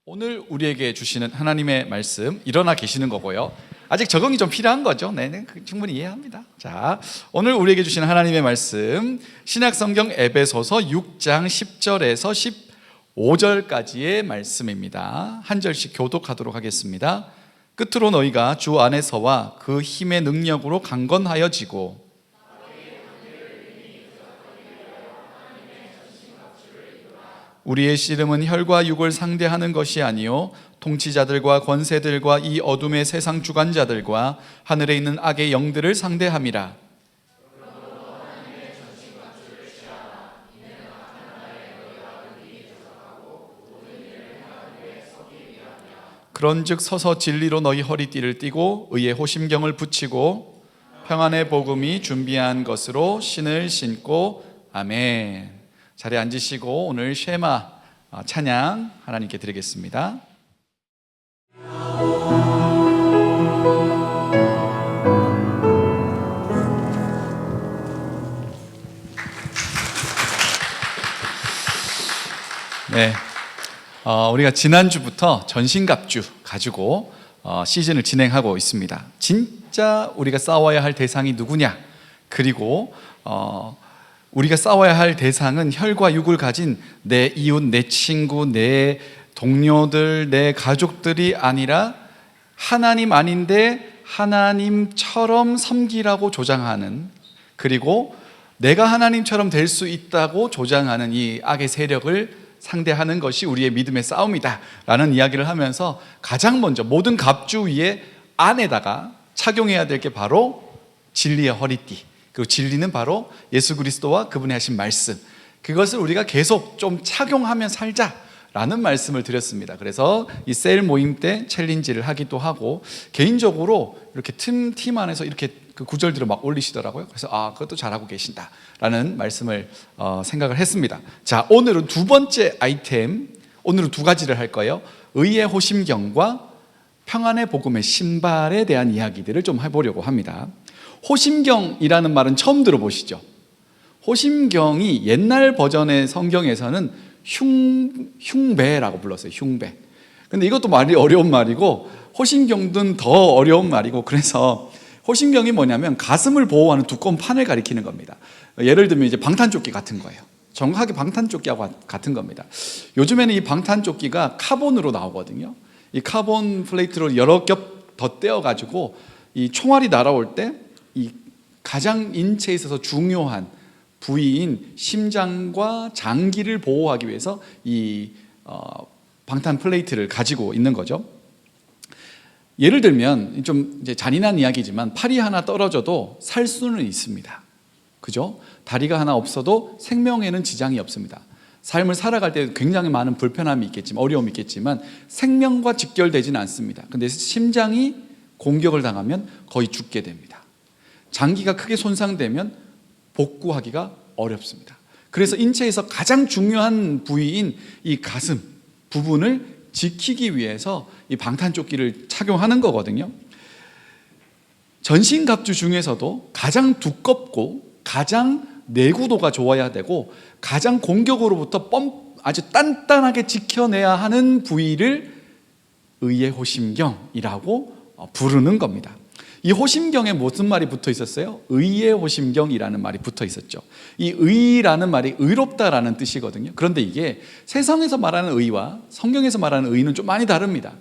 오늘 우리에게 주시는 하나님의 말씀 일어나 계시는 거고요. 아직 적응이 좀 필요한 거죠. 네, 충분히 이해합니다. 자, 오늘 우리에게 주시는 하나님의 말씀 신약성경 에베소서 6장 10절에서 15절까지의 말씀입니다. 한 절씩 교독하도록 하겠습니다. 끝으로 너희가 주 안에서와 그 힘의 능력으로 강건하여지고 우리의 씨름은 혈과 육을 상대하는 것이 아니요 통치자들과 권세들과 이 어둠의 세상 주관자들과 하늘에 있는 악의 영들을 상대함이라. 그런즉 서서 진리로 너희 허리띠를 띠고 의의 호심경을 붙이고 평안의 복음이 준비한 것으로 신을 신고. 아멘. 자리에 앉으시고 오늘 쉐마 찬양 하나님께 드리겠습니다. 네, 우리가 지난주부터 전신갑주 가지고 시즌을 진행하고 있습니다. 진짜 우리가 싸워야 할 대상이 누구냐, 그리고 우리가 싸워야 할 대상은 혈과 육을 가진 내 이웃, 내 친구, 내 동료들, 내 가족들이 아니라 하나님 아닌데 하나님처럼 섬기라고 조장하는, 그리고 내가 하나님처럼 될 수 있다고 조장하는 이 악의 세력을 상대하는 것이 우리의 믿음의 싸움이다 라는 이야기를 하면서 가장 먼저 모든 갑주 위에 안에다가 착용해야 될 게 바로 진리의 허리띠, 그 진리는 바로 예수 그리스도와 그분이 하신 말씀, 그것을 우리가 계속 좀 착용하며 살자라는 말씀을 드렸습니다. 그래서 이 셀 모임 때 챌린지를 하기도 하고, 개인적으로 이렇게 팀 안에서 이렇게 그 구절들을 막 올리시더라고요. 그래서 그것도 잘하고 계신다라는 말씀을 생각을 했습니다. 자, 오늘은 두 번째 아이템, 오늘은 두 가지를 할 거예요. 의의 호심경과 평안의 복음의 신발에 대한 이야기들을 좀 해보려고 합니다. 호심경이라는 말은 처음 들어보시죠? 호심경이 옛날 버전의 성경에서는 흉배라고 불렀어요. 흉배. 근데 이것도 말이 어려운 말이고 호심경은 더 어려운 말이고, 그래서 호심경이 뭐냐면 가슴을 보호하는 두꺼운 판을 가리키는 겁니다. 예를 들면 이제 방탄조끼 같은 거예요. 정확하게 방탄조끼하고 같은 겁니다. 요즘에는 이 방탄조끼가 카본으로 나오거든요. 이 카본 플레이트로 여러 겹 덧대어 가지고 이 총알이 날아올 때 이 가장 인체에 있어서 중요한 부위인 심장과 장기를 보호하기 위해서 이 방탄 플레이트를 가지고 있는 거죠. 예를 들면 좀 이제 잔인한 이야기지만 팔이 하나 떨어져도 살 수는 있습니다. 그죠? 다리가 하나 없어도 생명에는 지장이 없습니다. 삶을 살아갈 때 굉장히 많은 불편함이 있겠지만, 어려움이 있겠지만 생명과 직결되지는 않습니다. 근데 심장이 공격을 당하면 거의 죽게 됩니다. 장기가 크게 손상되면 복구하기가 어렵습니다. 그래서 인체에서 가장 중요한 부위인 이 가슴 부분을 지키기 위해서 이 방탄조끼를 착용하는 거거든요. 전신갑주 중에서도 가장 두껍고 가장 내구도가 좋아야 되고 가장 공격으로부터 아주 단단하게 지켜내야 하는 부위를 의의 호심경이라고 부르는 겁니다. 이 호심경에 무슨 말이 붙어 있었어요? 의의 호심경이라는 말이 붙어 있었죠. 이 의라는 말이 의롭다라는 뜻이거든요. 그런데 이게 세상에서 말하는 의와 성경에서 말하는 의는 좀 많이 다릅니다.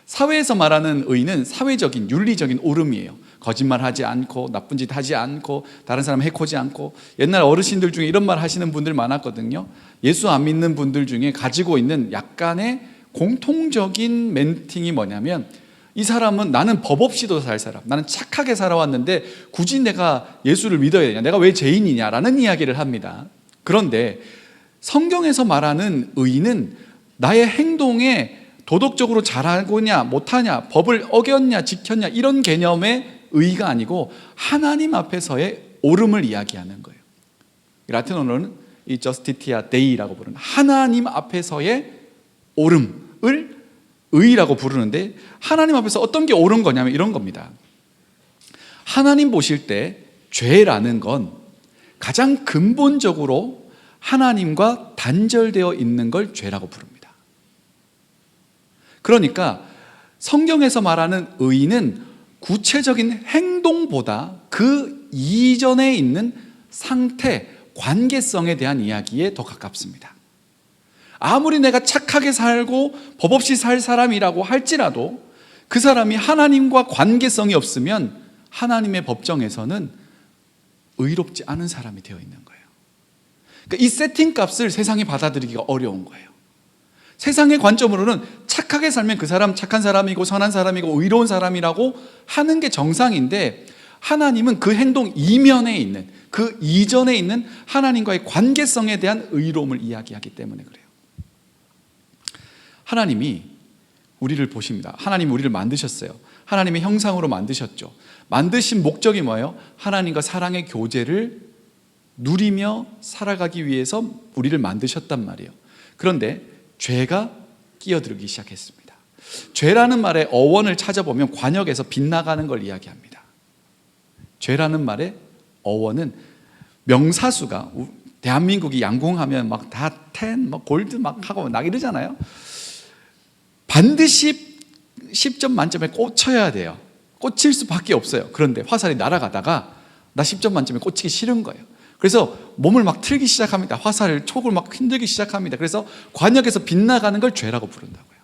사회에서 말하는 의는 사회적인 윤리적인 옳음이에요. 거짓말하지 않고 나쁜 짓 하지 않고 다른 사람 해코지 않고. 옛날 어르신들 중에 이런 말 하시는 분들 많았거든요. 예수 안 믿는 분들 중에 가지고 있는 약간의 공통적인 멘팅이 뭐냐면, 이 사람은 나는 법 없이도 살 사람, 나는 착하게 살아왔는데 굳이 내가 예수를 믿어야 되냐, 내가 왜 죄인이냐라는 이야기를 합니다. 그런데 성경에서 말하는 의는 나의 행동에 도덕적으로 잘하냐 못하냐, 법을 어겼냐 지켰냐 이런 개념의 의가 아니고 하나님 앞에서의 옳음을 이야기하는 거예요. 라틴어로는 이 저스티티아 데이라고 부르는 하나님 앞에서의 옳음을 의라고 부르는데, 하나님 앞에서 어떤 게 옳은 거냐면 이런 겁니다. 하나님 보실 때 죄라는 건 가장 근본적으로 하나님과 단절되어 있는 걸 죄라고 부릅니다. 그러니까 성경에서 말하는 의는 구체적인 행동보다 그 이전에 있는 상태, 관계성에 대한 이야기에 더 가깝습니다. 아무리 내가 착하게 살고 법 없이 살 사람이라고 할지라도 그 사람이 하나님과 관계성이 없으면 하나님의 법정에서는 의롭지 않은 사람이 되어 있는 거예요. 그러니까 이 세팅값을 세상이 받아들이기가 어려운 거예요. 세상의 관점으로는 착하게 살면 그 사람 착한 사람이고 선한 사람이고 의로운 사람이라고 하는 게 정상인데, 하나님은 그 행동 이면에 있는, 그 이전에 있는 하나님과의 관계성에 대한 의로움을 이야기하기 때문에 그래요. 하나님이 우리를 보십니다. 하나님이 우리를 만드셨어요. 하나님의 형상으로 만드셨죠. 만드신 목적이 뭐예요? 하나님과 사랑의 교제를 누리며 살아가기 위해서 우리를 만드셨단 말이에요. 그런데 죄가 끼어들기 시작했습니다. 죄라는 말의 어원을 찾아보면 관역에서 빗나가는 걸 이야기합니다. 죄라는 말의 어원은 명사수가, 대한민국이 양궁하면 막 다 10, 막 골드 막 하고 막 이러잖아요. 반드시 10점 만점에 꽂혀야 돼요. 꽂힐 수밖에 없어요. 그런데 화살이 날아가다가 나 10점 만점에 꽂히기 싫은 거예요. 그래서 몸을 막 틀기 시작합니다. 화살을, 촉을 막 흔들기 시작합니다. 그래서 관역에서 빗나가는 걸 죄라고 부른다고요.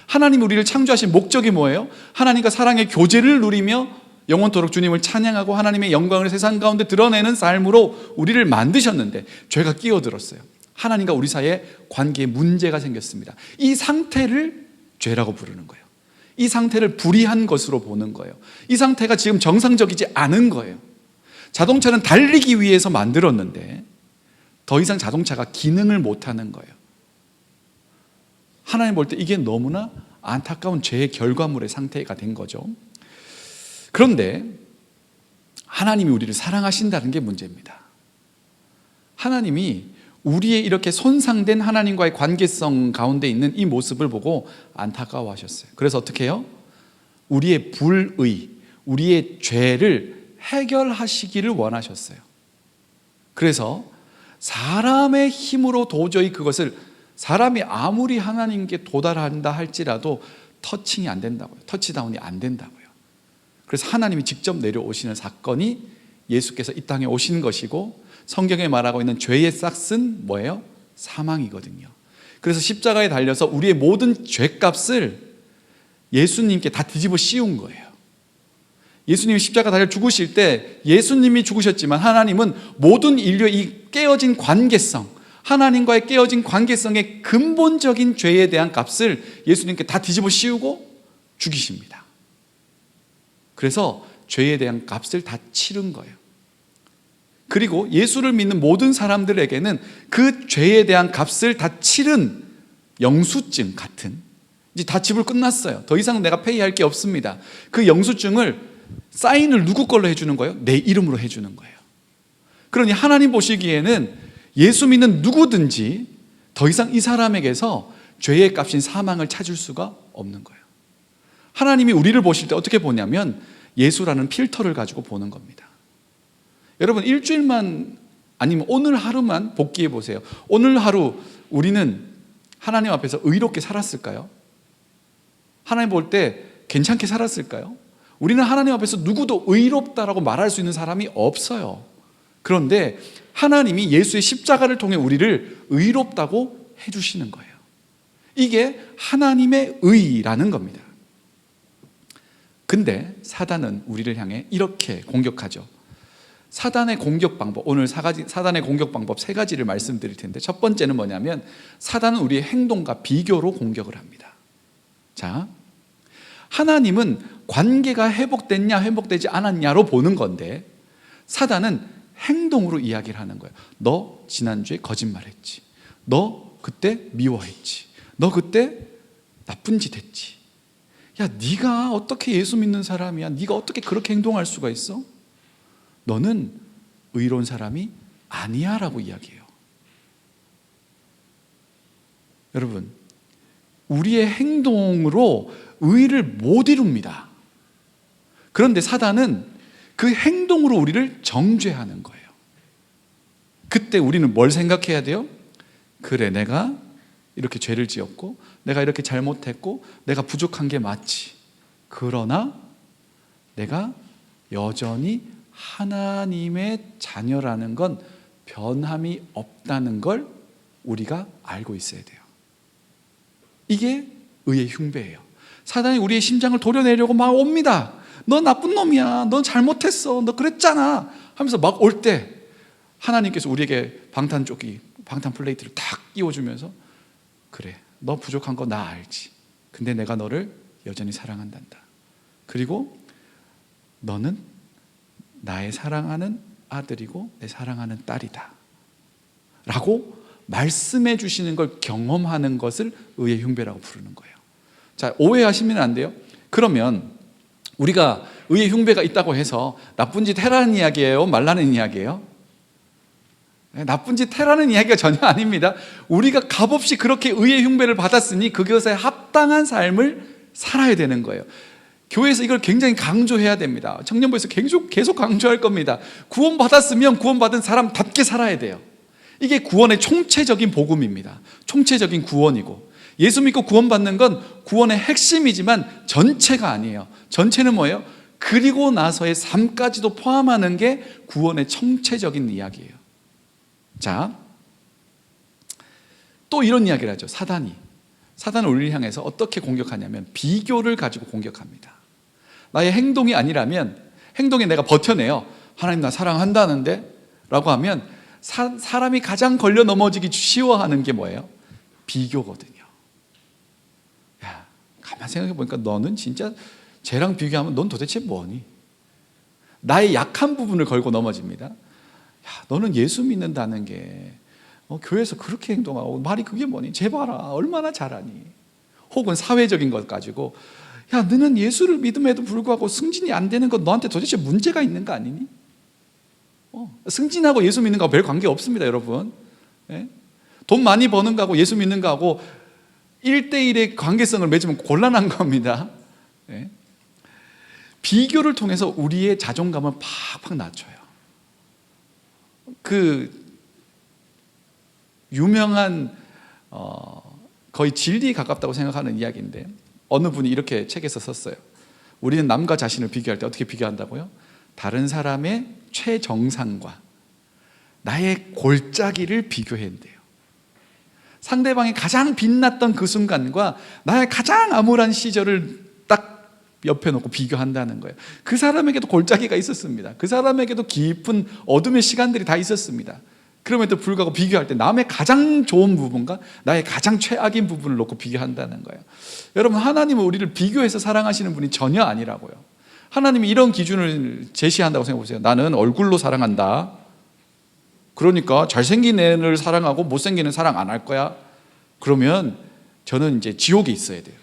하나님 우리를 창조하신 목적이 뭐예요? 하나님과 사랑의 교제를 누리며 영원토록 주님을 찬양하고 하나님의 영광을 세상 가운데 드러내는 삶으로 우리를 만드셨는데 죄가 끼어들었어요. 하나님과 우리 사이에 관계에 문제가 생겼습니다. 이 상태를 죄라고 부르는 거예요. 이 상태를 불의한 것으로 보는 거예요. 이 상태가 지금 정상적이지 않은 거예요. 자동차는 달리기 위해서 만들었는데 더 이상 자동차가 기능을 못하는 거예요. 하나님 볼 때 이게 너무나 안타까운 죄의 결과물의 상태가 된 거죠. 그런데 하나님이 우리를 사랑하신다는 게 문제입니다. 하나님이 우리의 이렇게 손상된 하나님과의 관계성 가운데 있는 이 모습을 보고 안타까워하셨어요. 그래서 어떻게 해요? 우리의 불의, 우리의 죄를 해결하시기를 원하셨어요. 그래서 사람의 힘으로 도저히 그것을, 사람이 아무리 하나님께 도달한다 할지라도 터칭이 안 된다고요. 터치다운이 안 된다고요. 그래서 하나님이 직접 내려오시는 사건이 예수께서 이 땅에 오신 것이고, 성경에 말하고 있는 죄의 싹은 뭐예요? 사망이거든요. 그래서 십자가에 달려서 우리의 모든 죄값을 예수님께 다 뒤집어 씌운 거예요. 예수님이 십자가 달려 죽으실 때 예수님이 죽으셨지만 하나님은 모든 인류의 이 깨어진 관계성, 하나님과의 깨어진 관계성의 근본적인 죄에 대한 값을 예수님께 다 뒤집어 씌우고 죽이십니다. 그래서 죄에 대한 값을 다 치른 거예요. 그리고 예수를 믿는 모든 사람들에게는 그 죄에 대한 값을 다 치른 영수증 같은, 이제 다 지불 끝났어요. 더 이상 내가 페이할 게 없습니다. 그 영수증을, 사인을 누구 걸로 해주는 거예요? 내 이름으로 해주는 거예요. 그러니 하나님 보시기에는 예수 믿는 누구든지 더 이상 이 사람에게서 죄의 값인 사망을 찾을 수가 없는 거예요. 하나님이 우리를 보실 때 어떻게 보냐면 예수라는 필터를 가지고 보는 겁니다. 여러분, 일주일만, 아니면 오늘 하루만 복기해 보세요. 오늘 하루 우리는 하나님 앞에서 의롭게 살았을까요? 하나님 볼 때 괜찮게 살았을까요? 우리는 하나님 앞에서 누구도 의롭다라고 말할 수 있는 사람이 없어요. 그런데 하나님이 예수의 십자가를 통해 우리를 의롭다고 해주시는 거예요. 이게 하나님의 의라는 겁니다. 근데 사단은 우리를 향해 이렇게 공격하죠. 사단의 공격 방법, 오늘 사단의 공격 방법 3가지를 말씀드릴 텐데, 첫 번째는 뭐냐면 사단은 우리의 행동과 비교로 공격을 합니다. 자, 하나님은 관계가 회복됐냐 회복되지 않았냐로 보는 건데, 사단은 행동으로 이야기를 하는 거예요. 너 지난주에 거짓말했지, 너 그때 미워했지, 너 그때 나쁜 짓 했지, 야 네가 어떻게 예수 믿는 사람이야, 네가 어떻게 그렇게 행동할 수가 있어? 너는 의로운 사람이 아니야 라고 이야기해요. 여러분, 우리의 행동으로 의를 못 이룹니다. 그런데 사단은 그 행동으로 우리를 정죄하는 거예요. 그때 우리는 뭘 생각해야 돼요? 그래, 내가 이렇게 죄를 지었고 내가 이렇게 잘못했고 내가 부족한 게 맞지. 그러나 내가 여전히 하나님의 자녀라는 건 변함이 없다는 걸 우리가 알고 있어야 돼요. 이게 의의 흉배예요. 사단이 우리의 심장을 도려내려고 막 옵니다. 너 나쁜 놈이야, 너 잘못했어, 너 그랬잖아 하면서 막 올 때 하나님께서 우리에게 방탄조끼, 방탄 플레이트를 탁 끼워주면서 그래, 너 부족한 거 나 알지. 근데 내가 너를 여전히 사랑한단다. 그리고 너는 나의 사랑하는 아들이고 내 사랑하는 딸이다 라고 말씀해 주시는 걸 경험하는 것을 의의 흉배라고 부르는 거예요. 자, 오해하시면 안 돼요. 그러면 우리가 의의 흉배가 있다고 해서 나쁜 짓 해라는 이야기예요? 말라는 이야기예요? 나쁜 짓 해라는 이야기가 전혀 아닙니다. 우리가 값없이 그렇게 의의 흉배를 받았으니 그것에 합당한 삶을 살아야 되는 거예요. 교회에서 이걸 굉장히 강조해야 됩니다. 청년부에서 계속 강조할 겁니다. 구원받았으면 구원받은 사람답게 살아야 돼요. 이게 구원의 총체적인 복음입니다. 총체적인 구원이고, 예수 믿고 구원받는 건 구원의 핵심이지만 전체가 아니에요. 전체는 뭐예요? 그리고 나서의 삶까지도 포함하는 게 구원의 총체적인 이야기예요. 자, 또 이런 이야기를 하죠. 사단은 우리를 향해서 어떻게 공격하냐면 비교를 가지고 공격합니다. 나의 행동이 아니라면, 행동에 내가 버텨내요. 하나님 나 사랑한다는데? 라고 하면 사람이 가장 걸려 넘어지기 쉬워하는 게 뭐예요? 비교거든요. 야, 가만 생각해 보니까 너는 진짜 쟤랑 비교하면 넌 도대체 뭐니? 나의 약한 부분을 걸고 넘어집니다. 야, 너는 예수 믿는다는 게 교회에서 그렇게 행동하고 말이 그게 뭐니? 쟤 봐라 얼마나 잘하니? 혹은 사회적인 것 가지고 야, 너는 예수를 믿음에도 불구하고 승진이 안 되는 건 너한테 도대체 문제가 있는 거 아니니? 승진하고 예수 믿는 거하고 별 관계 없습니다, 여러분. 예? 돈 많이 버는 거하고 예수 믿는 거하고 1대1의 관계성을 맺으면 곤란한 겁니다. 예? 비교를 통해서 우리의 자존감을 팍팍 낮춰요. 그 유명한 거의 진리에 가깝다고 생각하는 이야기인데, 어느 분이 이렇게 책에서 썼어요. 우리는 남과 자신을 비교할 때 어떻게 비교한다고요? 다른 사람의 최정상과 나의 골짜기를 비교한대요. 상대방이 가장 빛났던 그 순간과 나의 가장 암울한 시절을 딱 옆에 놓고 비교한다는 거예요. 그 사람에게도 골짜기가 있었습니다. 그 사람에게도 깊은 어둠의 시간들이 다 있었습니다. 그럼에도 불구하고 비교할 때 남의 가장 좋은 부분과 나의 가장 최악인 부분을 놓고 비교한다는 거예요. 여러분, 하나님은 우리를 비교해서 사랑하시는 분이 전혀 아니라고요. 하나님이 이런 기준을 제시한다고 생각해 보세요. 나는 얼굴로 사랑한다. 그러니까 잘생긴 애를 사랑하고 못생긴 애는 사랑 안 할 거야. 그러면 저는 이제 지옥에 있어야 돼요.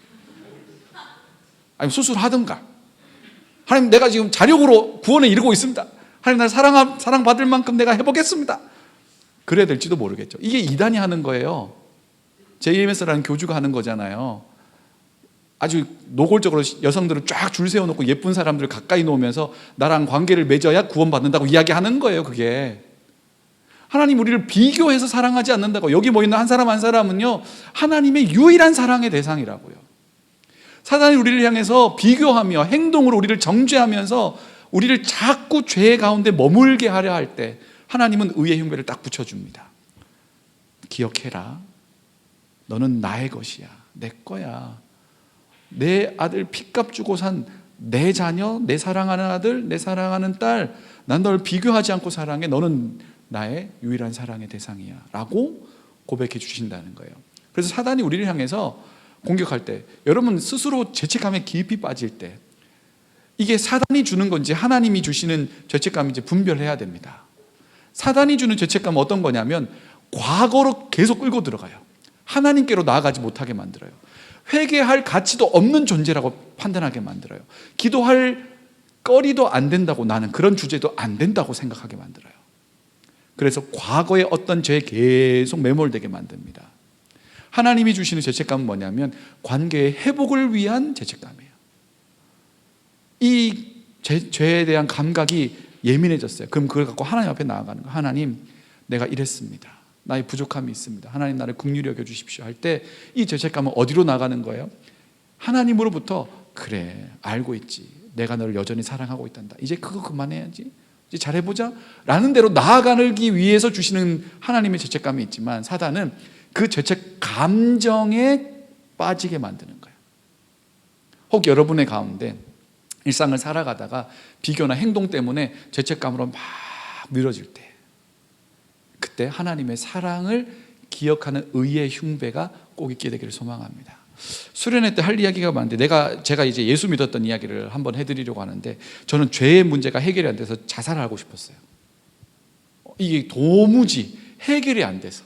아니면 수술하든가. 하나님, 내가 지금 자력으로 구원에 이르고 있습니다. 하나님, 날 사랑받을 만큼 내가 해보겠습니다. 그래야 될지도 모르겠죠. 이게 이단이 하는 거예요. JMS라는 교주가 하는 거잖아요. 아주 노골적으로 여성들을 쫙 줄 세워놓고 예쁜 사람들을 가까이 놓으면서 나랑 관계를 맺어야 구원받는다고 이야기하는 거예요. 그게 하나님 우리를 비교해서 사랑하지 않는다고. 여기 모이는 한 사람 한 사람은요, 하나님의 유일한 사랑의 대상이라고요. 사단이 우리를 향해서 비교하며 행동으로 우리를 정죄하면서 우리를 자꾸 죄 가운데 머물게 하려 할 때 하나님은 의의 흉배를 딱 붙여줍니다. 기억해라, 너는 나의 것이야, 내 거야. 내 아들 핏값 주고 산 내 자녀, 내 사랑하는 아들, 내 사랑하는 딸, 난 널 비교하지 않고 사랑해. 너는 나의 유일한 사랑의 대상이야 라고 고백해 주신다는 거예요. 그래서 사단이 우리를 향해서 공격할 때, 여러분 스스로 죄책감에 깊이 빠질 때 이게 사단이 주는 건지 하나님이 주시는 죄책감인지 분별해야 됩니다. 사단이 주는 죄책감은 어떤 거냐면 과거로 계속 끌고 들어가요. 하나님께로 나아가지 못하게 만들어요. 회개할 가치도 없는 존재라고 판단하게 만들어요. 기도할 거리도 안 된다고, 나는 그런 주제도 안 된다고 생각하게 만들어요. 그래서 과거의 어떤 죄에 계속 매몰되게 만듭니다. 하나님이 주시는 죄책감은 뭐냐면 관계의 회복을 위한 죄책감이에요. 이 죄에 대한 감각이 예민해졌어요. 그럼 그걸 갖고 하나님 앞에 나아가는 거예요. 하나님, 내가 이랬습니다. 나의 부족함이 있습니다. 하나님 나를 긍휼히 여겨주십시오 할 때 이 죄책감은 어디로 나가는 거예요? 하나님으로부터 그래 알고 있지, 내가 너를 여전히 사랑하고 있단다, 이제 그거 그만해야지, 이제 잘해보자 라는 대로 나아가기 위해서 주시는 하나님의 죄책감이 있지만, 사단은 그 죄책 감정에 빠지게 만드는 거예요. 혹 여러분의 가운데 일상을 살아가다가 비교나 행동 때문에 죄책감으로 막 늘어질 때, 그때 하나님의 사랑을 기억하는 의의 흉배가 꼭 있게 되기를 소망합니다. 수련회 때 할 이야기가 많은데 제가 이제 예수 믿었던 이야기를 한번 해드리려고 하는데, 저는 죄의 문제가 해결이 안 돼서 자살을 하고 싶었어요. 이게 도무지 해결이 안 돼서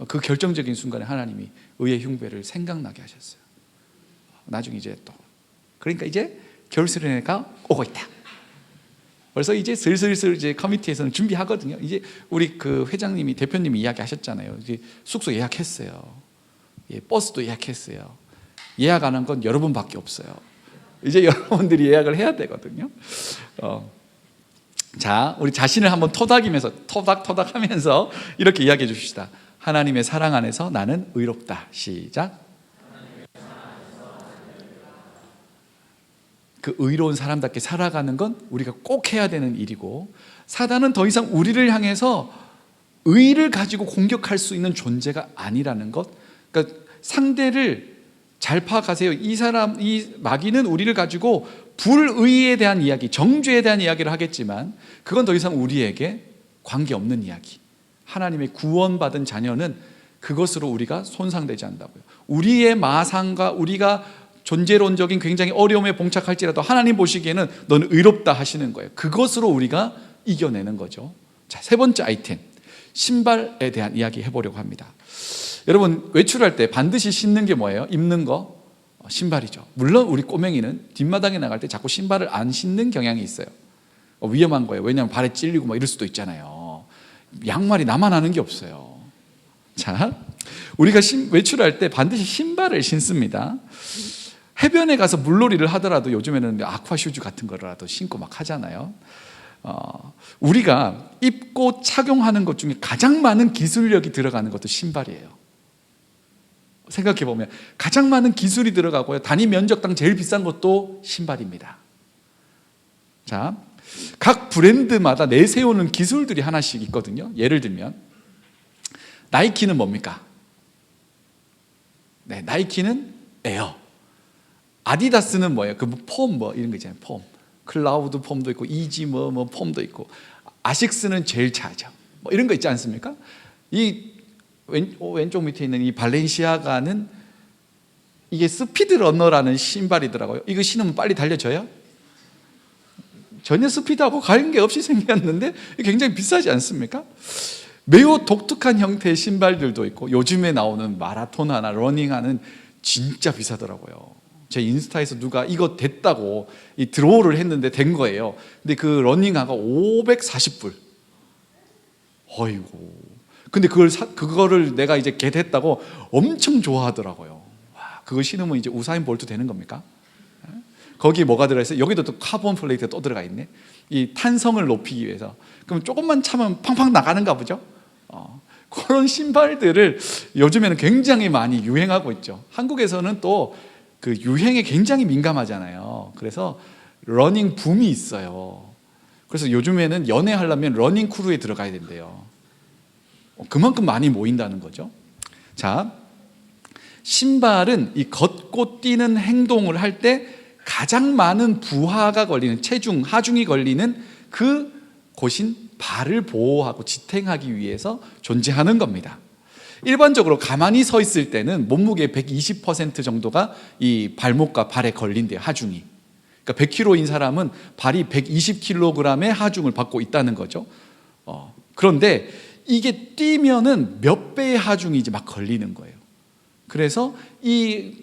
그 결정적인 순간에 하나님이 의의 흉배를 생각나게 하셨어요. 나중에 이제 또 그러니까 이제 겨울 수련회가 오고 있다. 벌써 이제 슬슬 이제 커미티에서는 준비하거든요. 이제 우리 그 회장님이, 대표님이 이야기하셨잖아요. 이제 숙소 예약했어요. 예, 버스도 예약했어요. 예약 안 한 건 여러분밖에 없어요. 이제 여러분들이 예약을 해야 되거든요. 자, 우리 자신을 한번 토닥이면서 토닥토닥하면서 이렇게 이야기해 줍시다. 하나님의 사랑 안에서 나는 의롭다. 시작. 그 의로운 사람답게 살아가는 건 우리가 꼭 해야 되는 일이고, 사단은 더 이상 우리를 향해서 의를 가지고 공격할 수 있는 존재가 아니라는 것. 그러니까 상대를 잘 파악하세요. 이 마귀는 우리를 가지고 불의에 대한 이야기, 정죄에 대한 이야기를 하겠지만, 그건 더 이상 우리에게 관계없는 이야기. 하나님의 구원받은 자녀는 그것으로 우리가 손상되지 않는다고요. 우리의 마상과 우리가 존재론적인 굉장히 어려움에 봉착할지라도 하나님 보시기에는 너는 의롭다 하시는 거예요. 그것으로 우리가 이겨내는 거죠. 자, 세 번째 아이템, 신발에 대한 이야기 해보려고 합니다. 여러분, 외출할 때 반드시 신는 게 뭐예요? 입는 거? 신발이죠. 물론 우리 꼬맹이는 뒷마당에 나갈 때 자꾸 신발을 안 신는 경향이 있어요. 위험한 거예요. 왜냐하면 발에 찔리고 막 이럴 수도 있잖아요. 양말이 나만 아는 게 없어요. 자, 우리가 외출할 때 반드시 신발을 신습니다. 해변에 가서 물놀이를 하더라도 요즘에는 아쿠아슈즈 같은 거라도 신고 막 하잖아요. 우리가 입고 착용하는 것 중에 가장 많은 기술력이 들어가는 것도 신발이에요. 생각해보면 가장 많은 기술이 들어가고요, 단위 면적당 제일 비싼 것도 신발입니다. 자, 각 브랜드마다 내세우는 기술들이 하나씩 있거든요. 예를 들면 나이키는 뭡니까? 네, 나이키는 에어. 아디다스는 뭐예요? 그 폼 이런 거 있잖아요. 폼, 클라우드 폼도 있고 이지 폼도 있고, 아식스는 젤 차죠. 이런 거 있지 않습니까? 이 왼쪽 밑에 있는 이 발렌시아가는 이게 스피드 러너라는 신발이더라고요. 이거 신으면 빨리 달려져요? 전혀 스피드하고 관계없이 생겼는데 굉장히 비싸지 않습니까? 매우 독특한 형태의 신발들도 있고, 요즘에 나오는 마라톤하나 러닝하는 진짜 비싸더라고요. 제 인스타에서 누가 이거 됐다고 이 드로우를 했는데 된 거예요. 근데 그 러닝화가 540불. 어이고. 근데 그거를 내가 이제 겟했다고 엄청 좋아하더라고요. 와, 그거 신으면 이제 우사인 볼트 되는 겁니까? 거기 뭐가 들어있어요? 여기도 또 카본 플레이트가 또 들어가 있네. 이 탄성을 높이기 위해서. 그럼 조금만 차면 팡팡 나가는가 보죠? 그런 신발들을 요즘에는 굉장히 많이 유행하고 있죠. 한국에서는 또 그 유행에 굉장히 민감하잖아요. 그래서 러닝 붐이 있어요. 그래서 요즘에는 연애하려면 러닝 크루에 들어가야 된대요. 그만큼 많이 모인다는 거죠. 자, 신발은 이 걷고 뛰는 행동을 할 때 가장 많은 부하가 걸리는, 체중, 하중이 걸리는 그 곳인 발을 보호하고 지탱하기 위해서 존재하는 겁니다. 일반적으로 가만히 서 있을 때는 몸무게의 120% 정도가 이 발목과 발에 걸린대요, 하중이. 그러니까 100kg인 사람은 발이 120kg의 하중을 받고 있다는 거죠. 그런데 이게 뛰면은 몇 배의 하중이 이제 막 걸리는 거예요. 그래서 이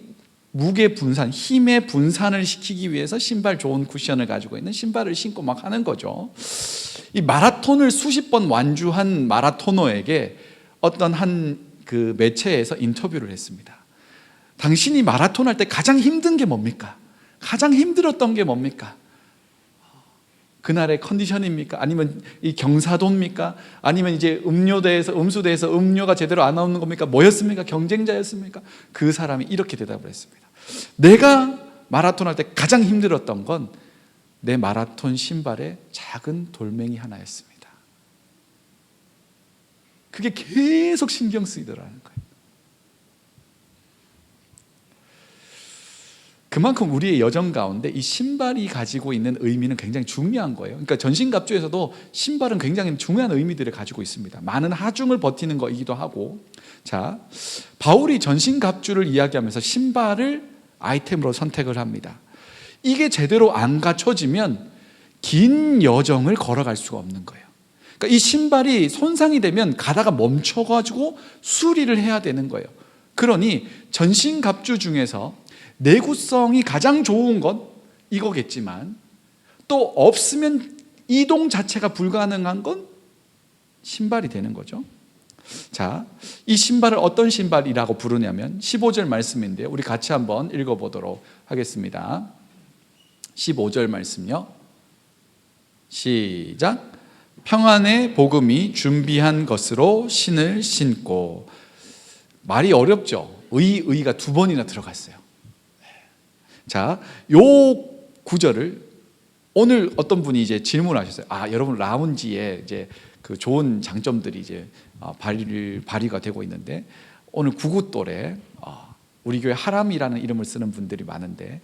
무게 분산, 힘의 분산을 시키기 위해서 신발, 좋은 쿠션을 가지고 있는 신발을 신고 막 하는 거죠. 이 마라톤을 수십 번 완주한 마라토너에게 어떤 한 그 매체에서 인터뷰를 했습니다. 당신이 마라톤 할 때 가장 힘든 게 뭡니까? 가장 힘들었던 게 뭡니까? 그날의 컨디션입니까? 아니면 이 경사도입니까? 아니면 이제 음수대에서 음료가 제대로 안 나오는 겁니까? 뭐였습니까? 경쟁자였습니까? 그 사람이 이렇게 대답을 했습니다. 내가 마라톤 할 때 가장 힘들었던 건 내 마라톤 신발에 작은 돌멩이 하나였습니다. 그게 계속 신경 쓰이더라는 거예요. 그만큼 우리의 여정 가운데 이 신발이 가지고 있는 의미는 굉장히 중요한 거예요. 그러니까 전신갑주에서도 신발은 굉장히 중요한 의미들을 가지고 있습니다. 많은 하중을 버티는 거이기도 하고. 자, 바울이 전신갑주를 이야기하면서 신발을 아이템으로 선택을 합니다. 이게 제대로 안 갖춰지면 긴 여정을 걸어갈 수가 없는 거예요. 그러니까 이 신발이 손상이 되면 가다가 멈춰가지고 수리를 해야 되는 거예요. 그러니 전신갑주 중에서 내구성이 가장 좋은 건 이거겠지만 또 없으면 이동 자체가 불가능한 건 신발이 되는 거죠. 자, 이 신발을 어떤 신발이라고 부르냐면 15절 말씀인데요. 우리 같이 한번 읽어보도록 하겠습니다. 15절 말씀요. 시작. 평안의 복음이 준비한 것으로 신을 신고. 말이 어렵죠. 의가 두 번이나 들어갔어요. 자, 요 구절을 오늘 어떤 분이 이제 질문하셨어요. 여러분 라운지에 이제 그 좋은 장점들이 이제 발휘가 되고 있는데 오늘 구구돌에 우리 교회 하람이라는 이름을 쓰는 분들이 많은데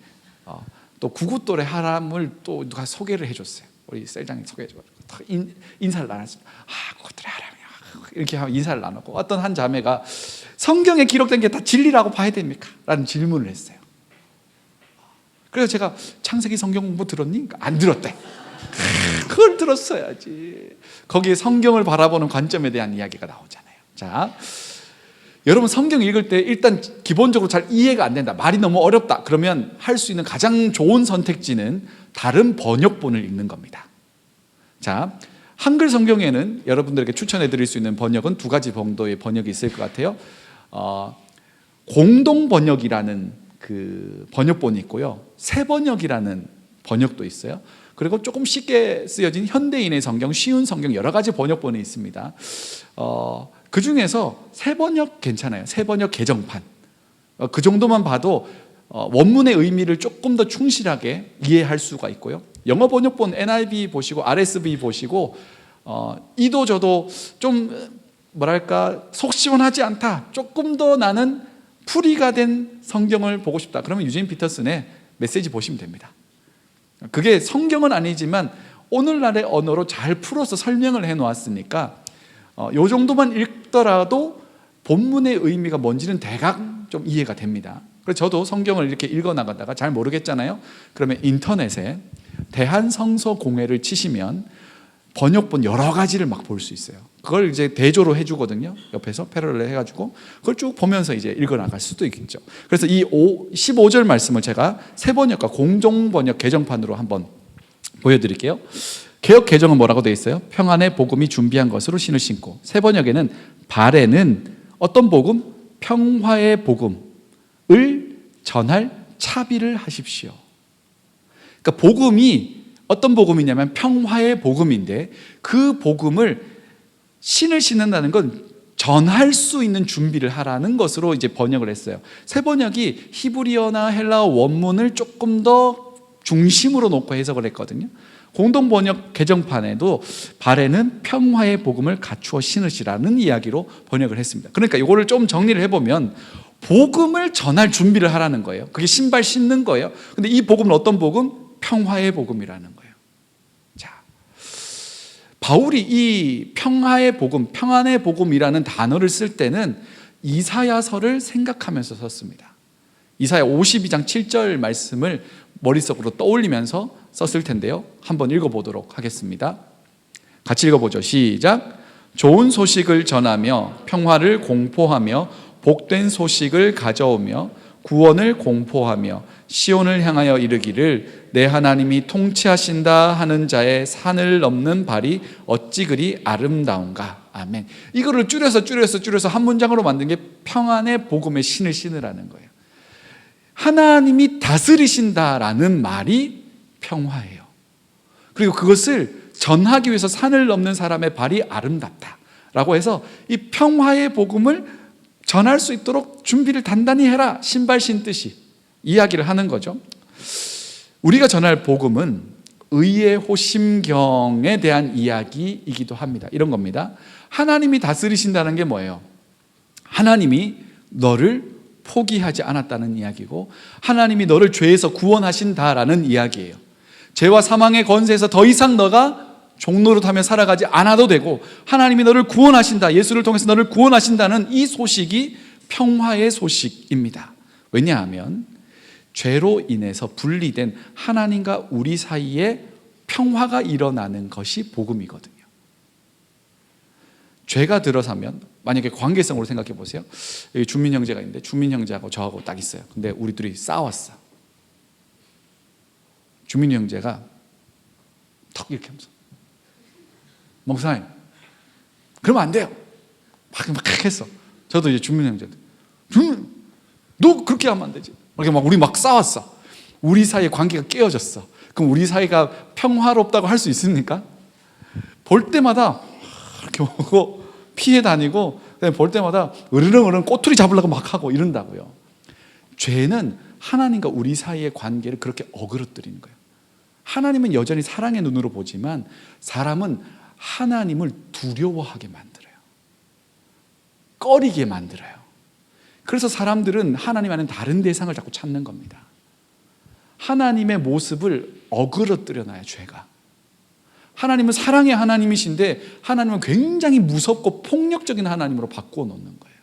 또 구구돌의 하람을 또 누가 소개를 해줬어요. 우리 셀장이 소개해줘가지고 인사를 나눴습니다. 구구돌의 하람이야 이렇게 하면 인사를 나눴고 어떤 한 자매가 성경에 기록된 게 다 진리라고 봐야 됩니까? 라는 질문을 했어요. 그래서 제가 창세기 성경 공부 들었니? 안 들었대. 그걸 들었어야지. 거기에 성경을 바라보는 관점에 대한 이야기가 나오잖아요. 자, 여러분 성경 읽을 때 일단 기본적으로 잘 이해가 안 된다, 말이 너무 어렵다, 그러면 할 수 있는 가장 좋은 선택지는 다른 번역본을 읽는 겁니다. 자, 한글 성경에는 여러분들에게 추천해 드릴 수 있는 번역은 두 가지 정도의 번역이 있을 것 같아요. 공동 번역이라는 그 번역본이 있고요, 새 번역이라는 번역도 있어요. 그리고 조금 쉽게 쓰여진 현대인의 성경, 쉬운 성경, 여러 가지 번역본이 있습니다. 그 중에서 새 번역 괜찮아요. 새 번역 개정판. 그 정도만 봐도 원문의 의미를 조금 더 충실하게 이해할 수가 있고요. 영어 번역본 NIV 보시고 RSV 보시고 이도 저도 좀 뭐랄까 속 시원하지 않다, 조금 더 나는 풀이가 된 성경을 보고 싶다, 그러면 유진 피터슨의 메시지 보시면 됩니다. 그게 성경은 아니지만 오늘날의 언어로 잘 풀어서 설명을 해놓았으니까 요 정도만 읽더라도 본문의 의미가 뭔지는 대강 좀 이해가 됩니다. 그래서 저도 성경을 이렇게 읽어나가다가 잘 모르겠잖아요. 그러면 인터넷에 대한성서공회를 치시면 번역본 여러 가지를 막 볼 수 있어요. 그걸 이제 대조로 해주거든요. 옆에서 패러렐 해가지고 그걸 쭉 보면서 이제 읽어나갈 수도 있겠죠. 그래서 이 15절 말씀을 제가 새 번역과 공종번역 개정판으로 한번 보여드릴게요. 개역 개정은 뭐라고 되어 있어요? 평안의 복음이 준비한 것으로 신을 신고. 새 번역에는 발에는 어떤 복음? 평화의 복음을 전할 차비를 하십시오. 그러니까 복음이 어떤 복음이냐면 평화의 복음인데 그 복음을 신을 신는다는 건 전할 수 있는 준비를 하라는 것으로 이제 번역을 했어요. 새 번역이 히브리어나 헬라어 원문을 조금 더 중심으로 놓고 해석을 했거든요. 공동 번역 개정판에도 발에는 평화의 복음을 갖추어 신으시라는 이야기로 번역을 했습니다. 그러니까 이거를 좀 정리를 해보면 복음을 전할 준비를 하라는 거예요. 그게 신발 신는 거예요. 근데 이 복음은 어떤 복음? 평화의 복음이라는 거예요. 자, 바울이 이 평화의 복음, 평안의 복음이라는 단어를 쓸 때는 이사야서를 생각하면서 썼습니다. 이사야 52장 7절 말씀을 머릿속으로 떠올리면서 썼을 텐데요. 한번 읽어보도록 하겠습니다. 같이 읽어보죠. 시작. 좋은 소식을 전하며 평화를 공포하며 복된 소식을 가져오며 구원을 공포하며 시온을 향하여 이르기를 내 하나님이 통치하신다 하는 자의 산을 넘는 발이 어찌 그리 아름다운가. 아멘. 이거를 줄여서 한 문장으로 만든 게 평안의 복음의 신을 신으라는 거예요. 하나님이 다스리신다라는 말이 평화예요. 그리고 그것을 전하기 위해서 산을 넘는 사람의 발이 아름답다라고 해서 이 평화의 복음을 전할 수 있도록 준비를 단단히 해라, 신발 신듯이 이야기를 하는 거죠. 우리가 전할 복음은 의의 호심경에 대한 이야기이기도 합니다. 이런 겁니다. 하나님이 다스리신다는 게 뭐예요? 하나님이 너를 포기하지 않았다는 이야기고, 하나님이 너를 죄에서 구원하신다라는 이야기예요. 죄와 사망의 권세에서 더 이상 너가 종노릇하며 살아가지 않아도 되고, 하나님이 너를 구원하신다, 예수를 통해서 너를 구원하신다는 이 소식이 평화의 소식입니다. 왜냐하면 죄로 인해서 분리된 하나님과 우리 사이에 평화가 일어나는 것이 복음이거든요. 죄가 들어서면, 만약에 관계성으로 생각해 보세요. 여기 준민 형제가 있는데, 준민 형제하고 저하고 딱 있어요. 근데 우리 둘이 싸웠어. 준민 형제가 턱 이렇게 하면서, 목사님 그러면 안 돼요, 막 했어. 저도 이제 준민 형제한테, 너 그렇게 하면 안 되지. 이렇게 막 우리 막 싸웠어. 우리 사이의 관계가 깨어졌어. 그럼 우리 사이가 평화롭다고 할 수 있습니까? 볼 때마다 이렇게 오고 피해 다니고, 볼 때마다 으르렁으르렁 꼬투리 잡으려고 막 하고 이런다고요. 죄는 하나님과 우리 사이의 관계를 그렇게 어그러뜨리는 거예요. 하나님은 여전히 사랑의 눈으로 보지만 사람은 하나님을 두려워하게 만들어요. 꺼리게 만들어요. 그래서 사람들은 하나님 안에 다른 대상을 자꾸 찾는 겁니다. 하나님의 모습을 어그러뜨려 놔요, 죄가. 하나님은 사랑의 하나님이신데 하나님은 굉장히 무섭고 폭력적인 하나님으로 바꾸어 놓는 거예요.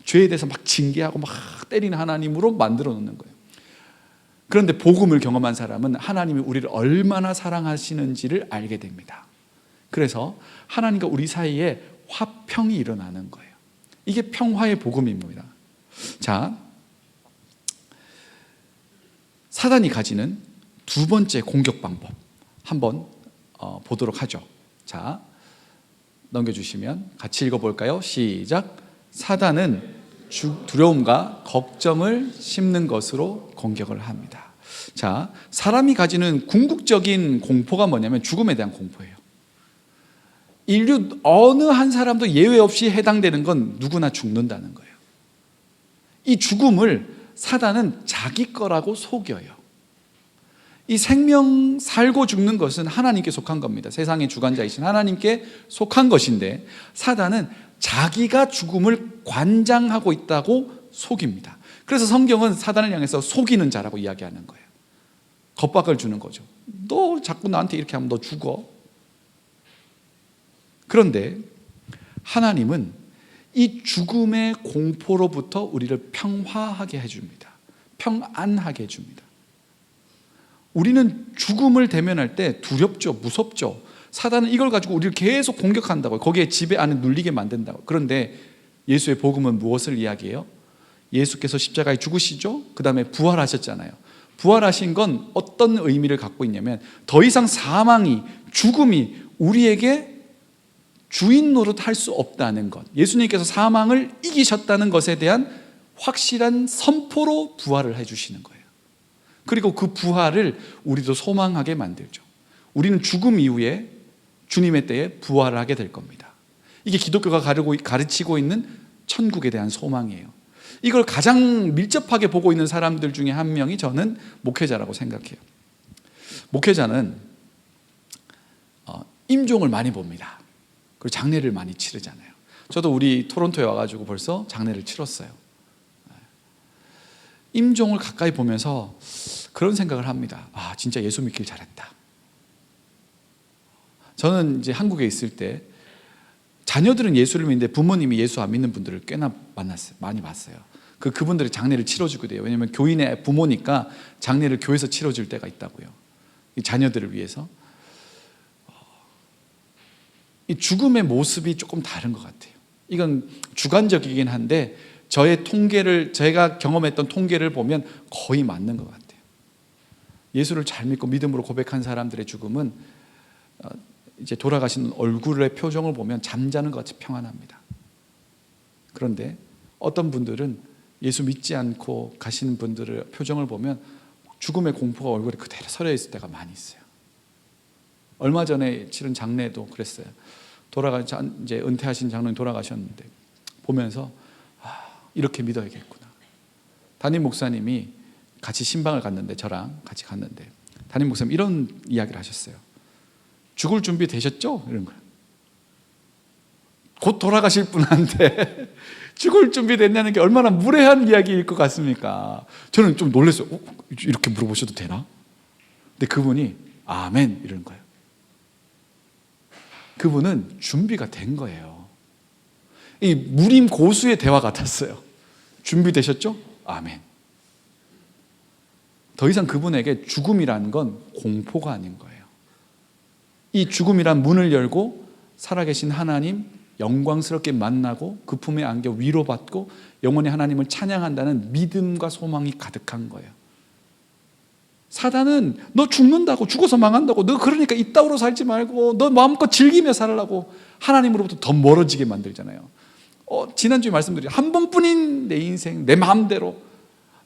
죄에 대해서 막 징계하고 막 때리는 하나님으로 만들어 놓는 거예요. 그런데 복음을 경험한 사람은 하나님이 우리를 얼마나 사랑하시는지를 알게 됩니다. 그래서 하나님과 우리 사이에 화평이 일어나는 거예요. 이게 평화의 복음입니다. 자, 사단이 가지는 두 번째 공격 방법 한번 보도록 하죠. 자, 넘겨주시면 같이 읽어볼까요? 시작. 사단은 두려움과 걱정을 심는 것으로 공격을 합니다. 자, 사람이 가지는 궁극적인 공포가 뭐냐면 죽음에 대한 공포예요. 인류 어느 한 사람도 예외 없이 해당되는 건 누구나 죽는다는 거예요. 이 죽음을 사단은 자기 거라고 속여요. 이 생명 살고 죽는 것은 하나님께 속한 겁니다. 세상의 주관자이신 하나님께 속한 것인데, 사단은 자기가 죽음을 관장하고 있다고 속입니다. 그래서 성경은 사단을 향해서 속이는 자라고 이야기하는 거예요. 겁박을 주는 거죠. 너 자꾸 나한테 이렇게 하면 너 죽어. 그런데 하나님은 이 죽음의 공포로부터 우리를 평화하게 해줍니다. 평안하게 해줍니다. 우리는 죽음을 대면할 때 두렵죠, 무섭죠. 사단은 이걸 가지고 우리를 계속 공격한다고요. 거기에 지배 안에 눌리게 만든다고. 그런데 예수의 복음은 무엇을 이야기해요? 예수께서 십자가에 죽으시죠? 그 다음에 부활하셨잖아요. 부활하신 건 어떤 의미를 갖고 있냐면, 더 이상 사망이, 죽음이 우리에게 주인 노릇할 수 없다는 것, 예수님께서 사망을 이기셨다는 것에 대한 확실한 선포로 부활을 해주시는 거예요. 그리고 그 부활을 우리도 소망하게 만들죠. 우리는 죽음 이후에 주님의 때에 부활을 하게 될 겁니다. 이게 기독교가 가르치고 있는 천국에 대한 소망이에요. 이걸 가장 밀접하게 보고 있는 사람들 중에 한 명이 저는 목회자라고 생각해요. 목회자는 임종을 많이 봅니다. 그리고 장례를 많이 치르잖아요. 저도 우리 토론토에 와가지고 벌써 장례를 치렀어요. 임종을 가까이 보면서 그런 생각을 합니다. 아, 진짜 예수 믿길 잘했다. 저는 이제 한국에 있을 때 자녀들은 예수를 믿는데 부모님이 예수 안 믿는 분들을 꽤나 만났어요. 많이 봤어요. 그분들이 장례를 치러주게 돼요. 왜냐하면 교인의 부모니까 장례를 교회에서 치러줄 때가 있다고요. 이 자녀들을 위해서. 이 죽음의 모습이 조금 다른 것 같아요. 이건 주관적이긴 한데 제가 경험했던 통계를 보면 거의 맞는 것 같아요. 예수를 잘 믿고 믿음으로 고백한 사람들의 죽음은 이제 돌아가신 얼굴의 표정을 보면 잠자는 것 같이 평안합니다. 그런데 어떤 분들은 예수 믿지 않고 가시는 분들의 표정을 보면 죽음의 공포가 얼굴에 그대로 서려 있을 때가 많이 있어요. 얼마 전에 치른 장례도 그랬어요. 이제 은퇴하신 장로님 돌아가셨는데 보면서 이렇게 믿어야겠구나. 담임 목사님이 같이 신방을 갔는데, 저랑 같이 갔는데 담임 목사님 이런 이야기를 하셨어요. 죽을 준비 되셨죠? 이런 거예요. 곧 돌아가실 분한테 죽을 준비 됐냐는 게 얼마나 무례한 이야기일 것 같습니까? 저는 좀 놀랐어요. 이렇게 물어보셔도 되나? 근데 그분이 아멘 이러는 거예요. 그분은 준비가 된 거예요. 이 무림 고수의 대화 같았어요. 준비되셨죠? 아멘. 더 이상 그분에게 죽음이라는 건 공포가 아닌 거예요. 이 죽음이란 문을 열고 살아계신 하나님 영광스럽게 만나고 그 품에 안겨 위로받고 영원히 하나님을 찬양한다는 믿음과 소망이 가득한 거예요. 사단은 너 죽는다고, 죽어서 망한다고, 너 그러니까 이따위로 살지 말고 너 마음껏 즐기며 살라고 하나님으로부터 더 멀어지게 만들잖아요. 지난주에 말씀드린 한 번뿐인 내 인생 내 마음대로,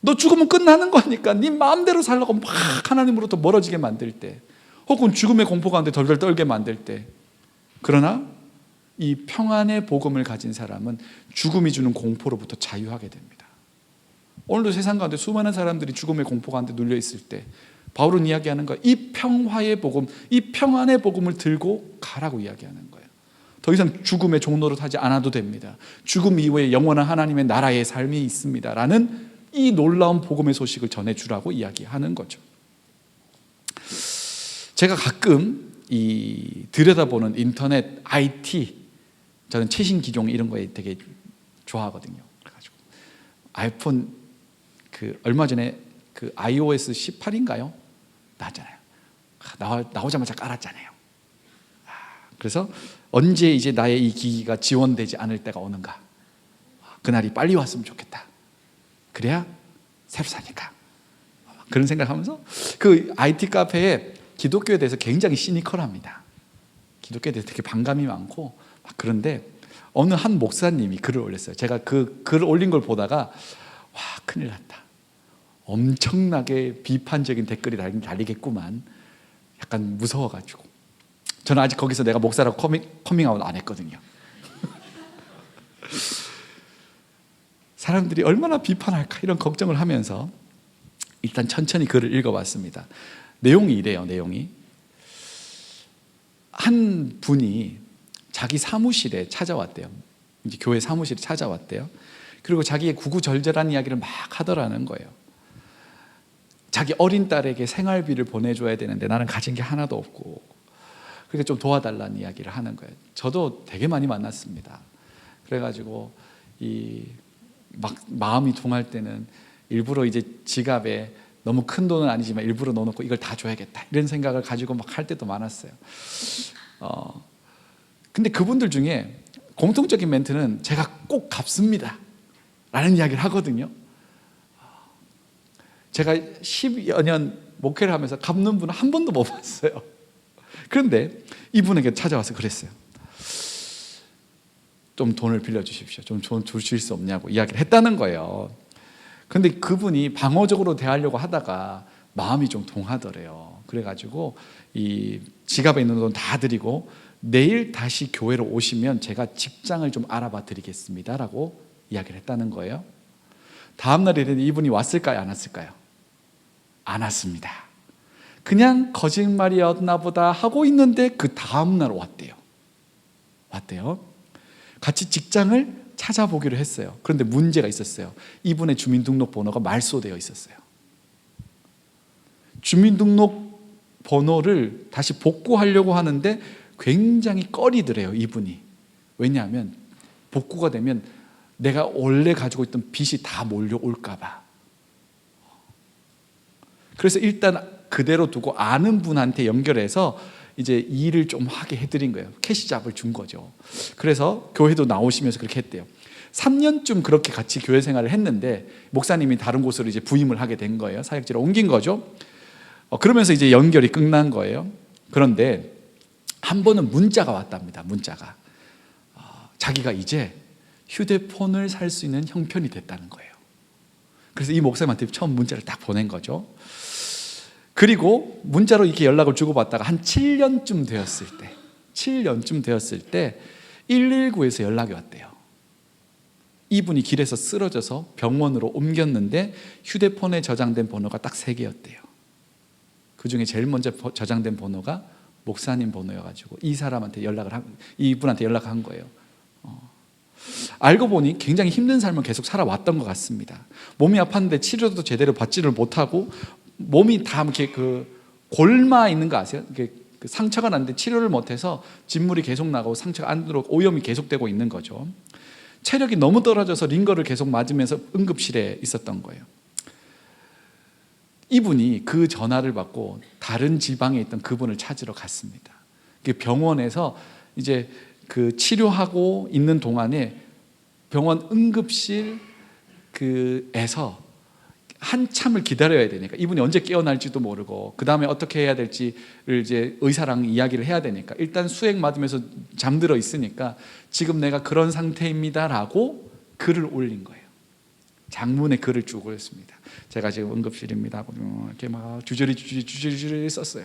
너 죽으면 끝나는 거니까 네 마음대로 살라고 막 하나님으로부터 멀어지게 만들 때, 혹은 죽음의 공포 가운데 덜덜 떨게 만들 때, 그러나 이 평안의 복음을 가진 사람은 죽음이 주는 공포로부터 자유하게 됩니다. 오늘도 세상 가운데 수많은 사람들이 죽음의 공포 가운데 눌려 있을 때 바울은 이야기하는 거예요. 이 평화의 복음, 이 평안의 복음을 들고 가라고 이야기하는 거예요. 더 이상 죽음의 종노릇 하지 않아도 됩니다. 죽음 이후에 영원한 하나님의 나라의 삶이 있습니다 라는 이 놀라운 복음의 소식을 전해주라고 이야기하는 거죠. 제가 가끔 들여다보는 인터넷 IT, 저는 최신 기종 이런 거에 되게 좋아하거든요. 그래가지고 아이폰 얼마 전에 iOS 18인가요? 나왔잖아요. 나오자마자 깔았잖아요. 그래서 언제 이제 나의 이 기기가 지원되지 않을 때가 오는가? 그날이 빨리 왔으면 좋겠다. 그래야 새로 사니까. 그런 생각하면서 그 IT 카페에 기독교에 대해서 굉장히 시니컬합니다. 기독교에 대해서 되게 반감이 많고 그런데 어느 한 목사님이 글을 올렸어요. 제가 그 글을 올린 걸 보다가 와, 큰일 났다. 엄청나게 비판적인 댓글이 달리겠구만. 약간 무서워가지고 저는 아직 거기서 내가 목사라고 커밍아웃 안 했거든요. 사람들이 얼마나 비판할까 이런 걱정을 하면서 일단 천천히 글을 읽어봤습니다. 내용이 이래요. 내용이 한 분이 자기 사무실에 찾아왔대요. 이제 교회 사무실에 찾아왔대요. 그리고 자기의 구구절절한 이야기를 막 하더라는 거예요. 자기 어린 딸에게 생활비를 보내줘야 되는데 나는 가진 게 하나도 없고, 그러니까 좀 도와달라는 이야기를 하는 거예요. 저도 되게 많이 만났습니다. 그래가지고 막 마음이 동할 때는 일부러 이제 지갑에 너무 큰 돈은 아니지만 일부러 넣어놓고 이걸 다 줘야겠다 이런 생각을 가지고 막 할 때도 많았어요. 근데 그분들 중에 공통적인 멘트는 제가 꼭 갚습니다 라는 이야기를 하거든요. 제가 10여 년 목회를 하면서 갚는 분은 한 번도 못 봤어요. 그런데 이분에게 찾아와서 그랬어요. 좀 돈을 빌려주십시오. 좀 주실 수 없냐고 이야기를 했다는 거예요. 그런데 그분이 방어적으로 대하려고 하다가 마음이 좀 동하더래요. 그래가지고 이 지갑에 있는 돈 다 드리고 내일 다시 교회로 오시면 제가 직장을 좀 알아봐 드리겠습니다 라고 이야기를 했다는 거예요. 다음날에 이분이 왔을까요? 안 왔을까요? 안 왔습니다. 그냥 거짓말이었나 보다 하고 있는데 그 다음날 왔대요. 같이 직장을 찾아보기로 했어요. 그런데 문제가 있었어요. 이분의 주민등록번호가 말소되어 있었어요. 주민등록번호를 다시 복구하려고 하는데 굉장히 꺼리더래요, 이분이. 왜냐하면 복구가 되면 내가 원래 가지고 있던 빚이 다 몰려올까 봐. 그래서 일단 그대로 두고 아는 분한테 연결해서 이제 일을 좀 하게 해드린 거예요. 캐시잡을 준 거죠. 그래서 교회도 나오시면서 그렇게 했대요. 3년쯤 그렇게 같이 교회 생활을 했는데 목사님이 다른 곳으로 이제 부임을 하게 된 거예요. 사역지로 옮긴 거죠. 그러면서 이제 연결이 끝난 거예요. 그런데 한 번은 문자가 왔답니다. 문자가 자기가 이제 휴대폰을 살 수 있는 형편이 됐다는 거예요. 그래서 이 목사님한테 처음 문자를 딱 보낸 거죠. 그리고 문자로 이렇게 연락을 주고받다가 한 7년쯤 되었을 때 119에서 연락이 왔대요. 이분이 길에서 쓰러져서 병원으로 옮겼는데 휴대폰에 저장된 번호가 딱 3개였대요. 그 중에 제일 먼저 저장된 번호가 목사님 번호여가지고 이분한테 연락을 한 거예요. 알고 보니 굉장히 힘든 삶을 계속 살아왔던 것 같습니다. 몸이 아팠는데 치료도 제대로 받지를 못하고 몸이 다 이렇게 골마 있는 거 아세요? 그 상처가 났는데 치료를 못해서 진물이 계속 나고 상처가 안으로 오염이 계속되고 있는 거죠. 체력이 너무 떨어져서 링거를 계속 맞으면서 응급실에 있었던 거예요. 이분이 그 전화를 받고 다른 지방에 있던 그분을 찾으러 갔습니다. 병원에서 이제 그 치료하고 있는 동안에 병원 응급실에서 한참을 기다려야 되니까, 이분이 언제 깨어날지도 모르고 그 다음에 어떻게 해야 될지를 이제 의사랑 이야기를 해야 되니까 일단 수액 맞으면서 잠들어 있으니까 지금 내가 그런 상태입니다라고 글을 올린 거예요. 장문에 글을 쭉 올렸습니다. 제가 지금 응급실입니다. 이렇게 막 주저리 썼어요.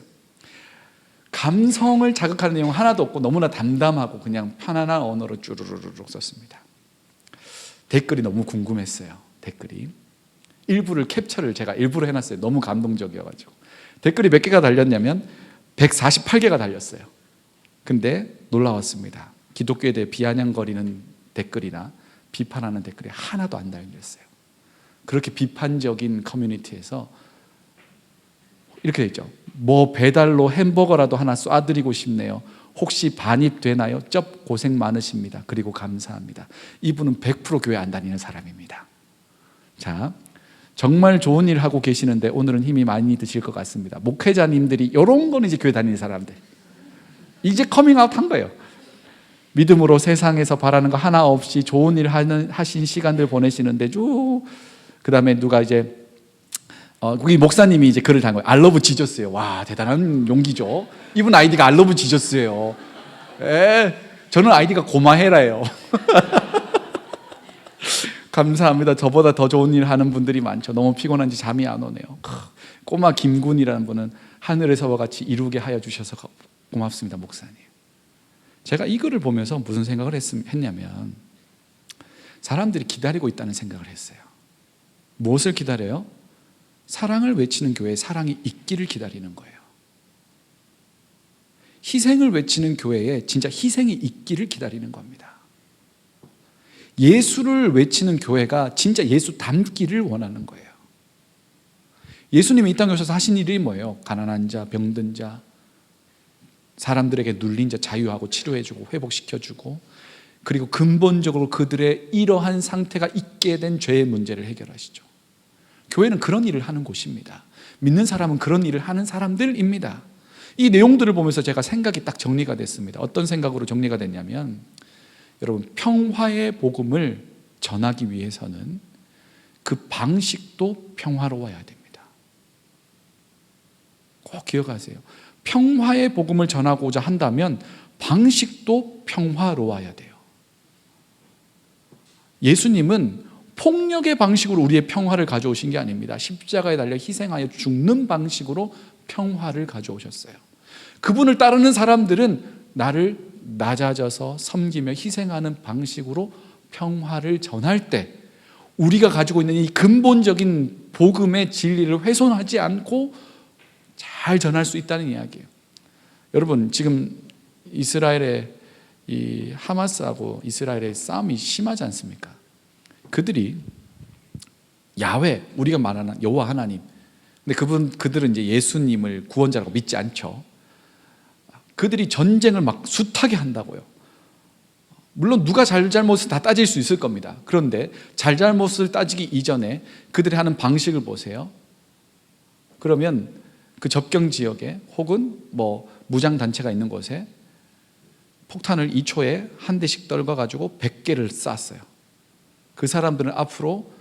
감성을 자극하는 내용 하나도 없고 너무나 담담하고 그냥 편안한 언어로 쭈루루룩 썼습니다. 댓글이 너무 궁금했어요. 댓글이 일부를 캡처를 제가 일부러 해놨어요. 너무 감동적이어가지고. 댓글이 몇 개가 달렸냐면 148개가 달렸어요. 근데 놀라웠습니다. 기독교에 대해 비아냥거리는 댓글이나 비판하는 댓글이 하나도 안 달렸어요. 그렇게 비판적인 커뮤니티에서 이렇게 돼 있죠. 뭐 배달로 햄버거라도 하나 쏴드리고 싶네요. 혹시 반입되나요? 쩝 고생 많으십니다. 그리고 감사합니다. 이분은 100% 교회 안 다니는 사람입니다. 자, 정말 좋은 일 하고 계시는데 오늘은 힘이 많이 드실 것 같습니다. 목회자님들이 이런 거는 이제 교회 다니는 사람들, 이제 커밍아웃 한 거예요. 믿음으로 세상에서 바라는 거 하나 없이 좋은 일 하신 시간들 보내시는데 그 다음에 누가 이제 거기 목사님이 이제 글을 단 거예요. I love 지저스예요. 와, 대단한 용기죠. 이분 아이디가 I love 지저스예요. 저는 아이디가 고마해라예요. 감사합니다. 저보다 더 좋은 일 하는 분들이 많죠. 너무 피곤한지 잠이 안 오네요. 꼬마 김군이라는 분은 하늘에서와 같이 이루게 하여 주셔서 고맙습니다, 목사님. 제가 이 글을 보면서 무슨 생각을 했냐면 사람들이 기다리고 있다는 생각을 했어요. 무엇을 기다려요? 사랑을 외치는 교회에 사랑이 있기를 기다리는 거예요. 희생을 외치는 교회에 진짜 희생이 있기를 기다리는 겁니다. 예수를 외치는 교회가 진짜 예수 닮기를 원하는 거예요. 예수님이 이 땅에 오셔서 하신 일이 뭐예요? 가난한 자, 병든 자, 사람들에게 눌린 자 자유하고 치료해주고 회복시켜주고, 그리고 근본적으로 그들의 이러한 상태가 있게 된 죄의 문제를 해결하시죠. 교회는 그런 일을 하는 곳입니다. 믿는 사람은 그런 일을 하는 사람들입니다. 이 내용들을 보면서 제가 생각이 딱 정리가 됐습니다. 어떤 생각으로 정리가 됐냐면, 여러분, 평화의 복음을 전하기 위해서는 그 방식도 평화로워야 됩니다. 꼭 기억하세요. 평화의 복음을 전하고자 한다면 방식도 평화로워야 돼요. 예수님은 폭력의 방식으로 우리의 평화를 가져오신 게 아닙니다. 십자가에 달려 희생하여 죽는 방식으로 평화를 가져오셨어요. 그분을 따르는 사람들은 나를 낮아져서 섬기며 희생하는 방식으로 평화를 전할 때 우리가 가지고 있는 이 근본적인 복음의 진리를 훼손하지 않고 잘 전할 수 있다는 이야기예요. 여러분, 지금 이스라엘의 이 하마스하고 이스라엘의 싸움이 심하지 않습니까? 그들이 야훼, 우리가 말하는 여호와 하나님, 근데 그들은 이제 예수님을 구원자라고 믿지 않죠. 그들이 전쟁을 막 숱하게 한다고요. 물론 누가 잘잘못을 다 따질 수 있을 겁니다. 그런데 잘잘못을 따지기 이전에 그들이 하는 방식을 보세요. 그러면 그 접경 지역에 혹은 뭐 무장단체가 있는 곳에 폭탄을 2초에 한 대씩 떨궈가지고 100개를 쐈어요. 그 사람들은 앞으로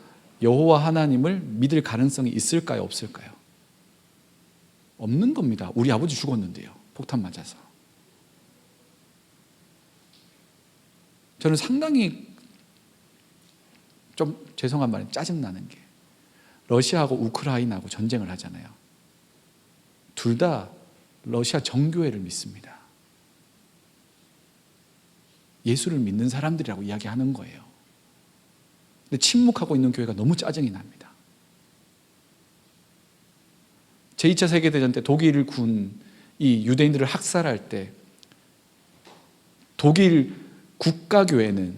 여호와 하나님을 믿을 가능성이 있을까요? 없을까요? 없는 겁니다. 우리 아버지 죽었는데요, 폭탄 맞아서. 저는 상당히 좀 죄송한 말은 짜증나는 게, 러시아하고 우크라이나하고 전쟁을 하잖아요. 둘 다 러시아 정교회를 믿습니다. 예수를 믿는 사람들이라고 이야기하는 거예요. 근데 침묵하고 있는 교회가 너무 짜증이 납니다. 제2차 세계대전 때 독일 군 이 유대인들을 학살할 때 독일 국가교회는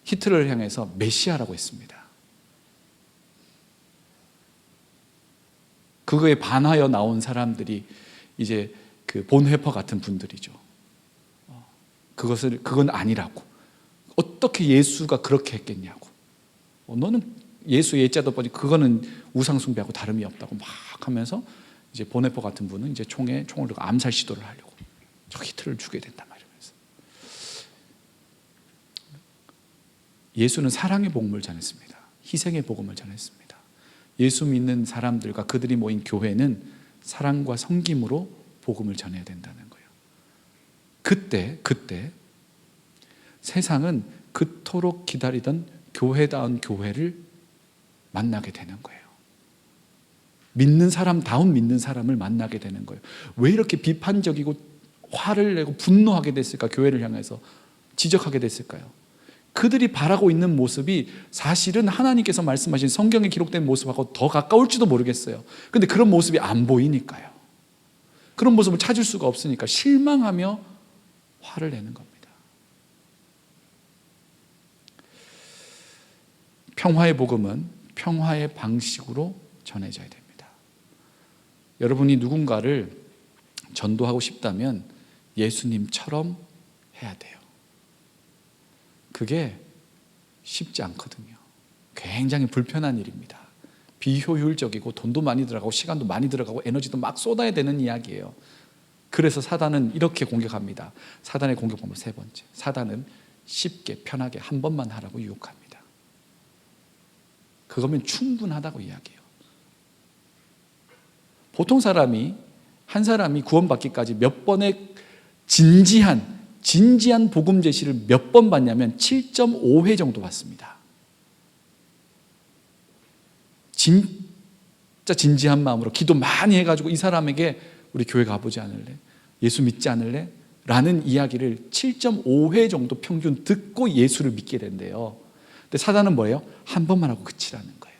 히틀러를 향해서 메시아라고 했습니다. 그거에 반하여 나온 사람들이 이제 그 본헤퍼 같은 분들이죠. 그건 아니라고. 어떻게 예수가 그렇게 했겠냐고. 너는 예수 예자도 보니 그거는 우상숭배하고 다름이 없다고 막 하면서 이제 본헤퍼 같은 분은 이제 총을 들고 암살 시도를 하려고 저 히틀러를 죽여야 된단 말이면서. 예수는 사랑의 복음을 전했습니다. 희생의 복음을 전했습니다. 예수 믿는 사람들과 그들이 모인 교회는 사랑과 섬김으로 복음을 전해야 된다는 거예요. 그때 세상은 그토록 기다리던 교회다운 교회를 만나게 되는 거예요. 믿는 사람다운 믿는 사람을 만나게 되는 거예요. 왜 이렇게 비판적이고 화를 내고 분노하게 됐을까? 교회를 향해서 지적하게 됐을까요? 그들이 바라고 있는 모습이 사실은 하나님께서 말씀하신 성경에 기록된 모습하고 더 가까울지도 모르겠어요. 그런데 그런 모습이 안 보이니까요. 그런 모습을 찾을 수가 없으니까 실망하며 화를 내는 겁니다. 평화의 복음은 평화의 방식으로 전해져야 됩니다. 여러분이 누군가를 전도하고 싶다면 예수님처럼 해야 돼요. 그게 쉽지 않거든요. 굉장히 불편한 일입니다. 비효율적이고 돈도 많이 들어가고 시간도 많이 들어가고 에너지도 막 쏟아야 되는 이야기예요. 그래서 사단은 이렇게 공격합니다. 사단의 공격 방법 세 번째. 사단은 쉽게 편하게 한 번만 하라고 유혹합니다. 그거면 충분하다고 이야기해요. 보통 한 사람이 구원받기까지 몇 번의 진지한 복음 제시를 몇 번 받냐면 7.5회 정도 받습니다. 진짜 진지한 마음으로 기도 많이 해가지고 이 사람에게 우리 교회 가보지 않을래? 예수 믿지 않을래? 라는 이야기를 7.5회 정도 평균 듣고 예수를 믿게 된대요. 근데 사단은 뭐예요? 한 번만 하고 그치라는 거예요.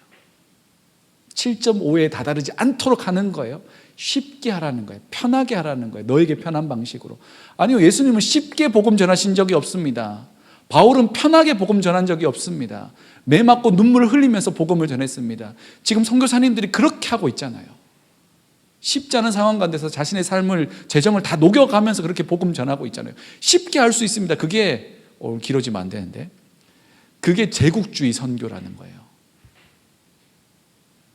7.5에 다다르지 않도록 하는 거예요. 쉽게 하라는 거예요. 편하게 하라는 거예요. 너에게 편한 방식으로. 아니요, 예수님은 쉽게 복음 전하신 적이 없습니다. 바울은 편하게 복음 전한 적이 없습니다. 매 맞고 눈물을 흘리면서 복음을 전했습니다. 지금 선교사님들이 그렇게 하고 있잖아요. 쉽지 않은 상황 가운데서 자신의 삶을, 재정을 다 녹여가면서 그렇게 복음 전하고 있잖아요. 쉽게 할 수 있습니다. 그게 길어지면 안 되는데, 그게 제국주의 선교라는 거예요.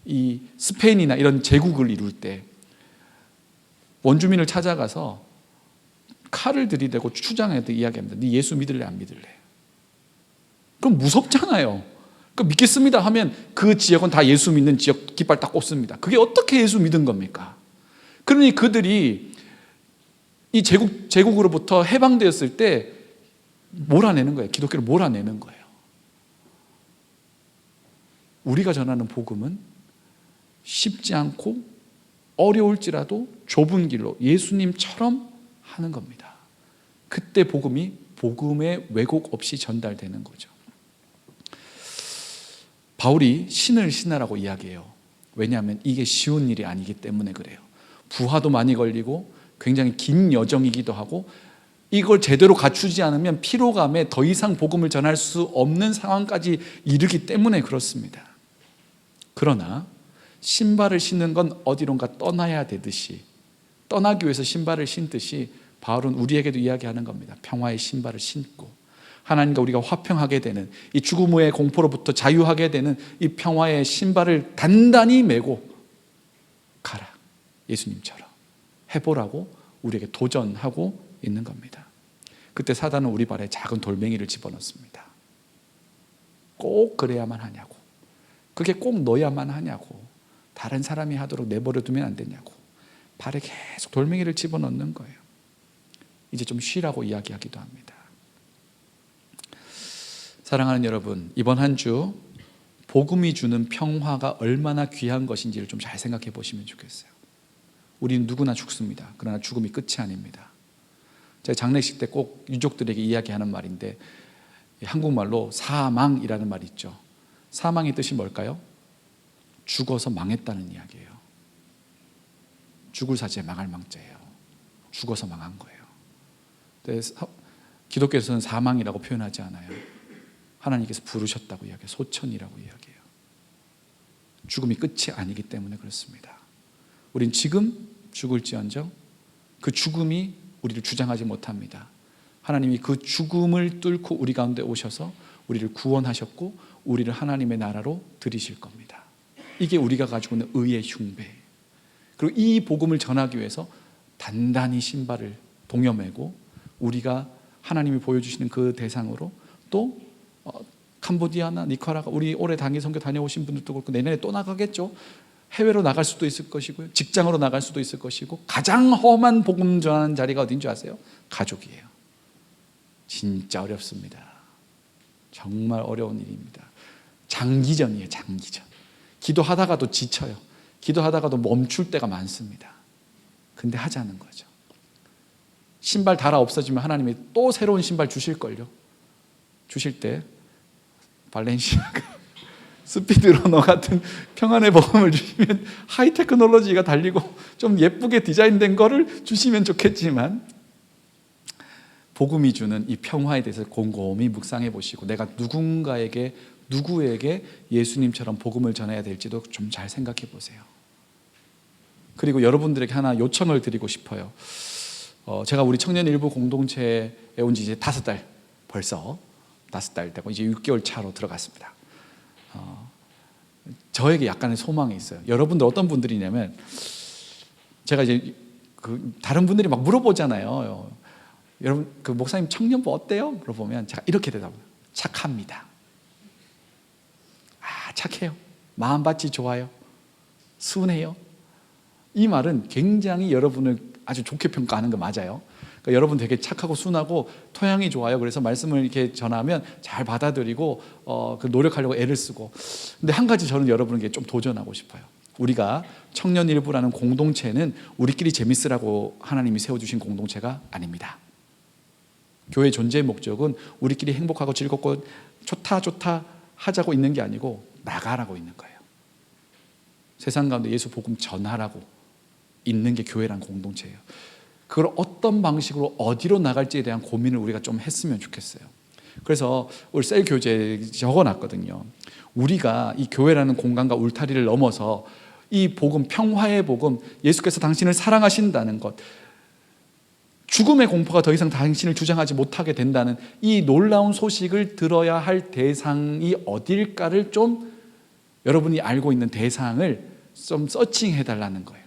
이 스페인이나 이런 제국을 이룰 때 원주민을 찾아가서 칼을 들이대고 추장해도 이야기합니다. 네 예수 믿을래 안 믿을래? 그럼 무섭잖아요. 그럼 믿겠습니다 하면 그 지역은 다 예수 믿는 지역 깃발 딱 꽂습니다. 그게 어떻게 예수 믿은 겁니까? 그러니 그들이 이 제국으로부터 해방되었을 때 몰아내는 거예요. 기독교를 몰아내는 거예요. 우리가 전하는 복음은 쉽지 않고 어려울지라도 좁은 길로 예수님처럼 하는 겁니다. 그때 복음이 복음의 왜곡 없이 전달되는 거죠. 바울이 신을 신하라고 이야기해요. 왜냐하면 이게 쉬운 일이 아니기 때문에 그래요. 부하도 많이 걸리고 굉장히 긴 여정이기도 하고 이걸 제대로 갖추지 않으면 피로감에 더 이상 복음을 전할 수 없는 상황까지 이르기 때문에 그렇습니다. 그러나 신발을 신는 건 어디론가 떠나야 되듯이, 떠나기 위해서 신발을 신듯이 바울은 우리에게도 이야기하는 겁니다. 평화의 신발을 신고 하나님과 우리가 화평하게 되는, 이 죽음의 공포로부터 자유하게 되는 이 평화의 신발을 단단히 메고 가라. 예수님처럼 해보라고 우리에게 도전하고 있는 겁니다. 그때 사단은 우리 발에 작은 돌멩이를 집어넣습니다. 꼭 그래야만 하냐고, 그게 꼭 넣어야만 하냐고, 다른 사람이 하도록 내버려 두면 안 되냐고 발에 계속 돌멩이를 집어넣는 거예요. 이제 좀 쉬라고 이야기하기도 합니다. 사랑하는 여러분, 이번 한 주 복음이 주는 평화가 얼마나 귀한 것인지를 좀 잘 생각해 보시면 좋겠어요. 우리는 누구나 죽습니다. 그러나 죽음이 끝이 아닙니다. 제가 장례식 때 꼭 유족들에게 이야기하는 말인데, 한국말로 사망이라는 말이 있죠. 사망의 뜻이 뭘까요? 죽어서 망했다는 이야기예요. 죽을 사제 망할 망자예요. 죽어서 망한 거예요. 기독교에서는 사망이라고 표현하지 않아요. 하나님께서 부르셨다고 이야기해요. 소천이라고 이야기해요. 죽음이 끝이 아니기 때문에 그렇습니다. 우린 지금 죽을지언정 그 죽음이 우리를 주장하지 못합니다. 하나님이 그 죽음을 뚫고 우리 가운데 오셔서 우리를 구원하셨고 우리를 하나님의 나라로 들이실 겁니다. 이게 우리가 가지고 있는 의의 흉배. 그리고 이 복음을 전하기 위해서 단단히 신발을 동여매고 우리가 하나님이 보여주시는 그 대상으로 또 캄보디아나 니카라과, 우리 올해 단기 선교 다녀오신 분들도 그렇고 내년에 또 나가겠죠. 해외로 나갈 수도 있을 것이고요, 직장으로 나갈 수도 있을 것이고, 가장 험한 복음 전하는 자리가 어딘 줄 아세요? 가족이에요. 진짜 어렵습니다. 정말 어려운 일입니다. 장기전이에요. 장기전. 기도하다가도 지쳐요. 기도하다가도 멈출 때가 많습니다. 근데 하자는 거죠. 신발 달아 없어지면 하나님이 또 새로운 신발 주실걸요. 주실 때 발렌시아가 스피드러너 같은 평안의 복음을 주시면, 하이테크놀로지가 달리고 좀 예쁘게 디자인된 거를 주시면 좋겠지만, 복음이 주는 이 평화에 대해서 곰곰이 묵상해 보시고 내가 누구에게 예수님처럼 복음을 전해야 될지도 좀 잘 생각해 보세요. 그리고 여러분들에게 하나 요청을 드리고 싶어요. 제가 우리 청년 일부 공동체에 온 지 이제 5달, 벌써 5달 되고 이제 6개월 차로 들어갔습니다. 저에게 약간의 소망이 있어요. 여러분들 어떤 분들이냐면, 제가 이제 다른 분들이 막 물어보잖아요. 여러분 그 목사님 청년부 어때요? 물어보면 제가 이렇게 대답해요. 착합니다. 착해요. 마음밭이 좋아요. 순해요. 이 말은 굉장히 여러분을 아주 좋게 평가하는 거 맞아요. 그러니까 여러분 되게 착하고 순하고 토양이 좋아요. 그래서 말씀을 이렇게 전하면 잘 받아들이고 노력하려고 애를 쓰고. 근데 한 가지 저는 여러분에게 좀 도전하고 싶어요. 우리가 청년일부라는 공동체는 우리끼리 재밌으라고 하나님이 세워주신 공동체가 아닙니다. 교회 존재의 목적은 우리끼리 행복하고 즐겁고 좋다 하자고 있는 게 아니고 나가라고 있는 거예요. 세상 가운데 예수 복음 전하라고 있는 게 교회란 공동체예요. 그걸 어떤 방식으로 어디로 나갈지에 대한 고민을 우리가 좀 했으면 좋겠어요. 그래서 우리 셀 교재에 적어놨거든요. 우리가 이 교회라는 공간과 울타리를 넘어서 이 복음, 평화의 복음, 예수께서 당신을 사랑하신다는 것, 죽음의 공포가 더 이상 당신을 주장하지 못하게 된다는 이 놀라운 소식을 들어야 할 대상이 어딜까를 좀, 여러분이 알고 있는 대상을 좀 서칭해 달라는 거예요.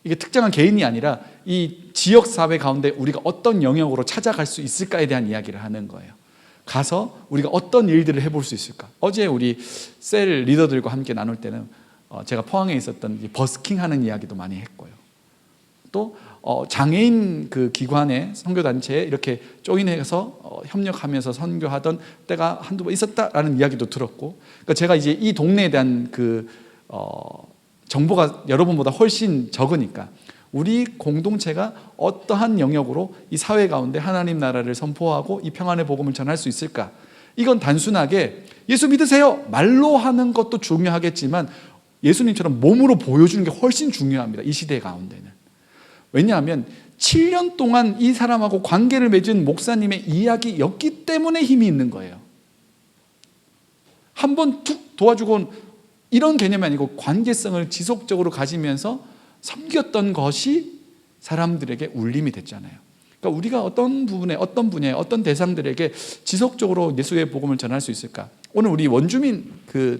이게 특정한 개인이 아니라 이 지역사회 가운데 우리가 어떤 영역으로 찾아갈 수 있을까에 대한 이야기를 하는 거예요. 가서 우리가 어떤 일들을 해볼 수 있을까. 어제 우리 셀 리더들과 함께 나눌 때는 제가 포항에 있었던 버스킹 하는 이야기도 많이 했고요. 또 장애인 그 기관에, 선교단체에 이렇게 조인해서 협력하면서 선교하던 때가 한두 번 있었다라는 이야기도 들었고, 그러니까 제가 이제 이 동네에 대한 정보가 여러분보다 훨씬 적으니까 우리 공동체가 어떠한 영역으로 이 사회 가운데 하나님 나라를 선포하고 이 평안의 복음을 전할 수 있을까? 이건 단순하게 예수 믿으세요 말로 하는 것도 중요하겠지만 예수님처럼 몸으로 보여주는 게 훨씬 중요합니다. 이 시대 가운데는. 왜냐하면 7년 동안 이 사람하고 관계를 맺은 목사님의 이야기였기 때문에 힘이 있는 거예요. 한번 툭 도와주고 이런 개념이 아니고 관계성을 지속적으로 가지면서 섬겼던 것이 사람들에게 울림이 됐잖아요. 그러니까 우리가 어떤 부분에, 어떤 분야에, 어떤 대상들에게 지속적으로 예수의 복음을 전할 수 있을까? 오늘 우리 원주민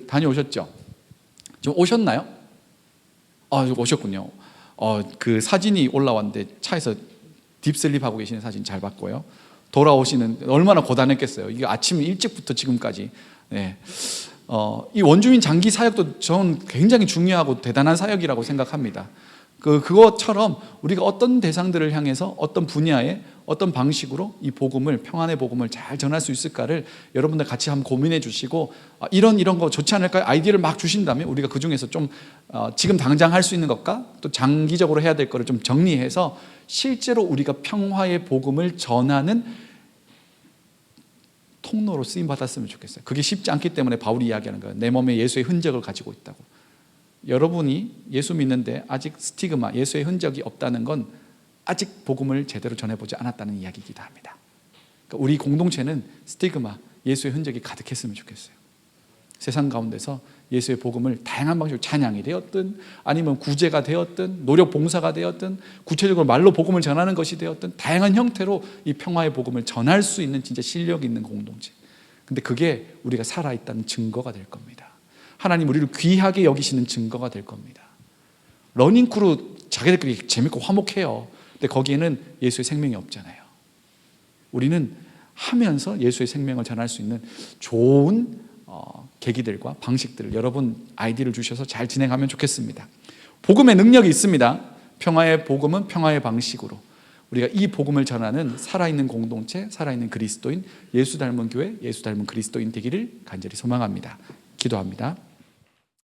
다녀오셨죠? 좀 오셨나요? 오셨군요. 그 사진이 올라왔는데 차에서 딥슬립하고 계시는 사진 잘 봤고요. 돌아오시는 얼마나 고단했겠어요. 이게 아침 일찍부터 지금까지. 네. 이 원주민 장기 사역도 저는 굉장히 중요하고 대단한 사역이라고 생각합니다. 그것처럼 우리가 어떤 대상들을 향해서 어떤 분야에 어떤 방식으로 이 복음을, 평안의 복음을 잘 전할 수 있을까를 여러분들 같이 한번 고민해 주시고, 이런 거 좋지 않을까요? 아이디어를 막 주신다면 우리가 그 중에서 좀 지금 당장 할 수 있는 것과 또 장기적으로 해야 될 거를 좀 정리해서 실제로 우리가 평화의 복음을 전하는 통로로 쓰임 받았으면 좋겠어요. 그게 쉽지 않기 때문에 바울이 이야기하는 거예요. 내 몸에 예수의 흔적을 가지고 있다고. 여러분이 예수 믿는데 아직 스티그마, 예수의 흔적이 없다는 건 아직 복음을 제대로 전해보지 않았다는 이야기이기도 합니다. 그러니까 우리 공동체는 스티그마, 예수의 흔적이 가득했으면 좋겠어요. 세상 가운데서 예수의 복음을 다양한 방식으로 찬양이 되었든, 아니면 구제가 되었든, 노력 봉사가 되었든, 구체적으로 말로 복음을 전하는 것이 되었든, 다양한 형태로 이 평화의 복음을 전할 수 있는 진짜 실력 있는 공동체. 근데 그게 우리가 살아있다는 증거가 될 겁니다. 하나님 우리를 귀하게 여기시는 증거가 될 겁니다. 러닝크루 자기들끼리 재밌고 화목해요. 근데 거기에는 예수의 생명이 없잖아요. 우리는 하면서 예수의 생명을 전할 수 있는 좋은 계기들과 방식들을 여러분 아이디어를 주셔서 잘 진행하면 좋겠습니다. 복음의 능력이 있습니다. 평화의 복음은 평화의 방식으로 우리가 이 복음을 전하는 살아있는 공동체, 살아있는 그리스도인, 예수 닮은 교회, 예수 닮은 그리스도인 되기를 간절히 소망합니다. 기도합니다.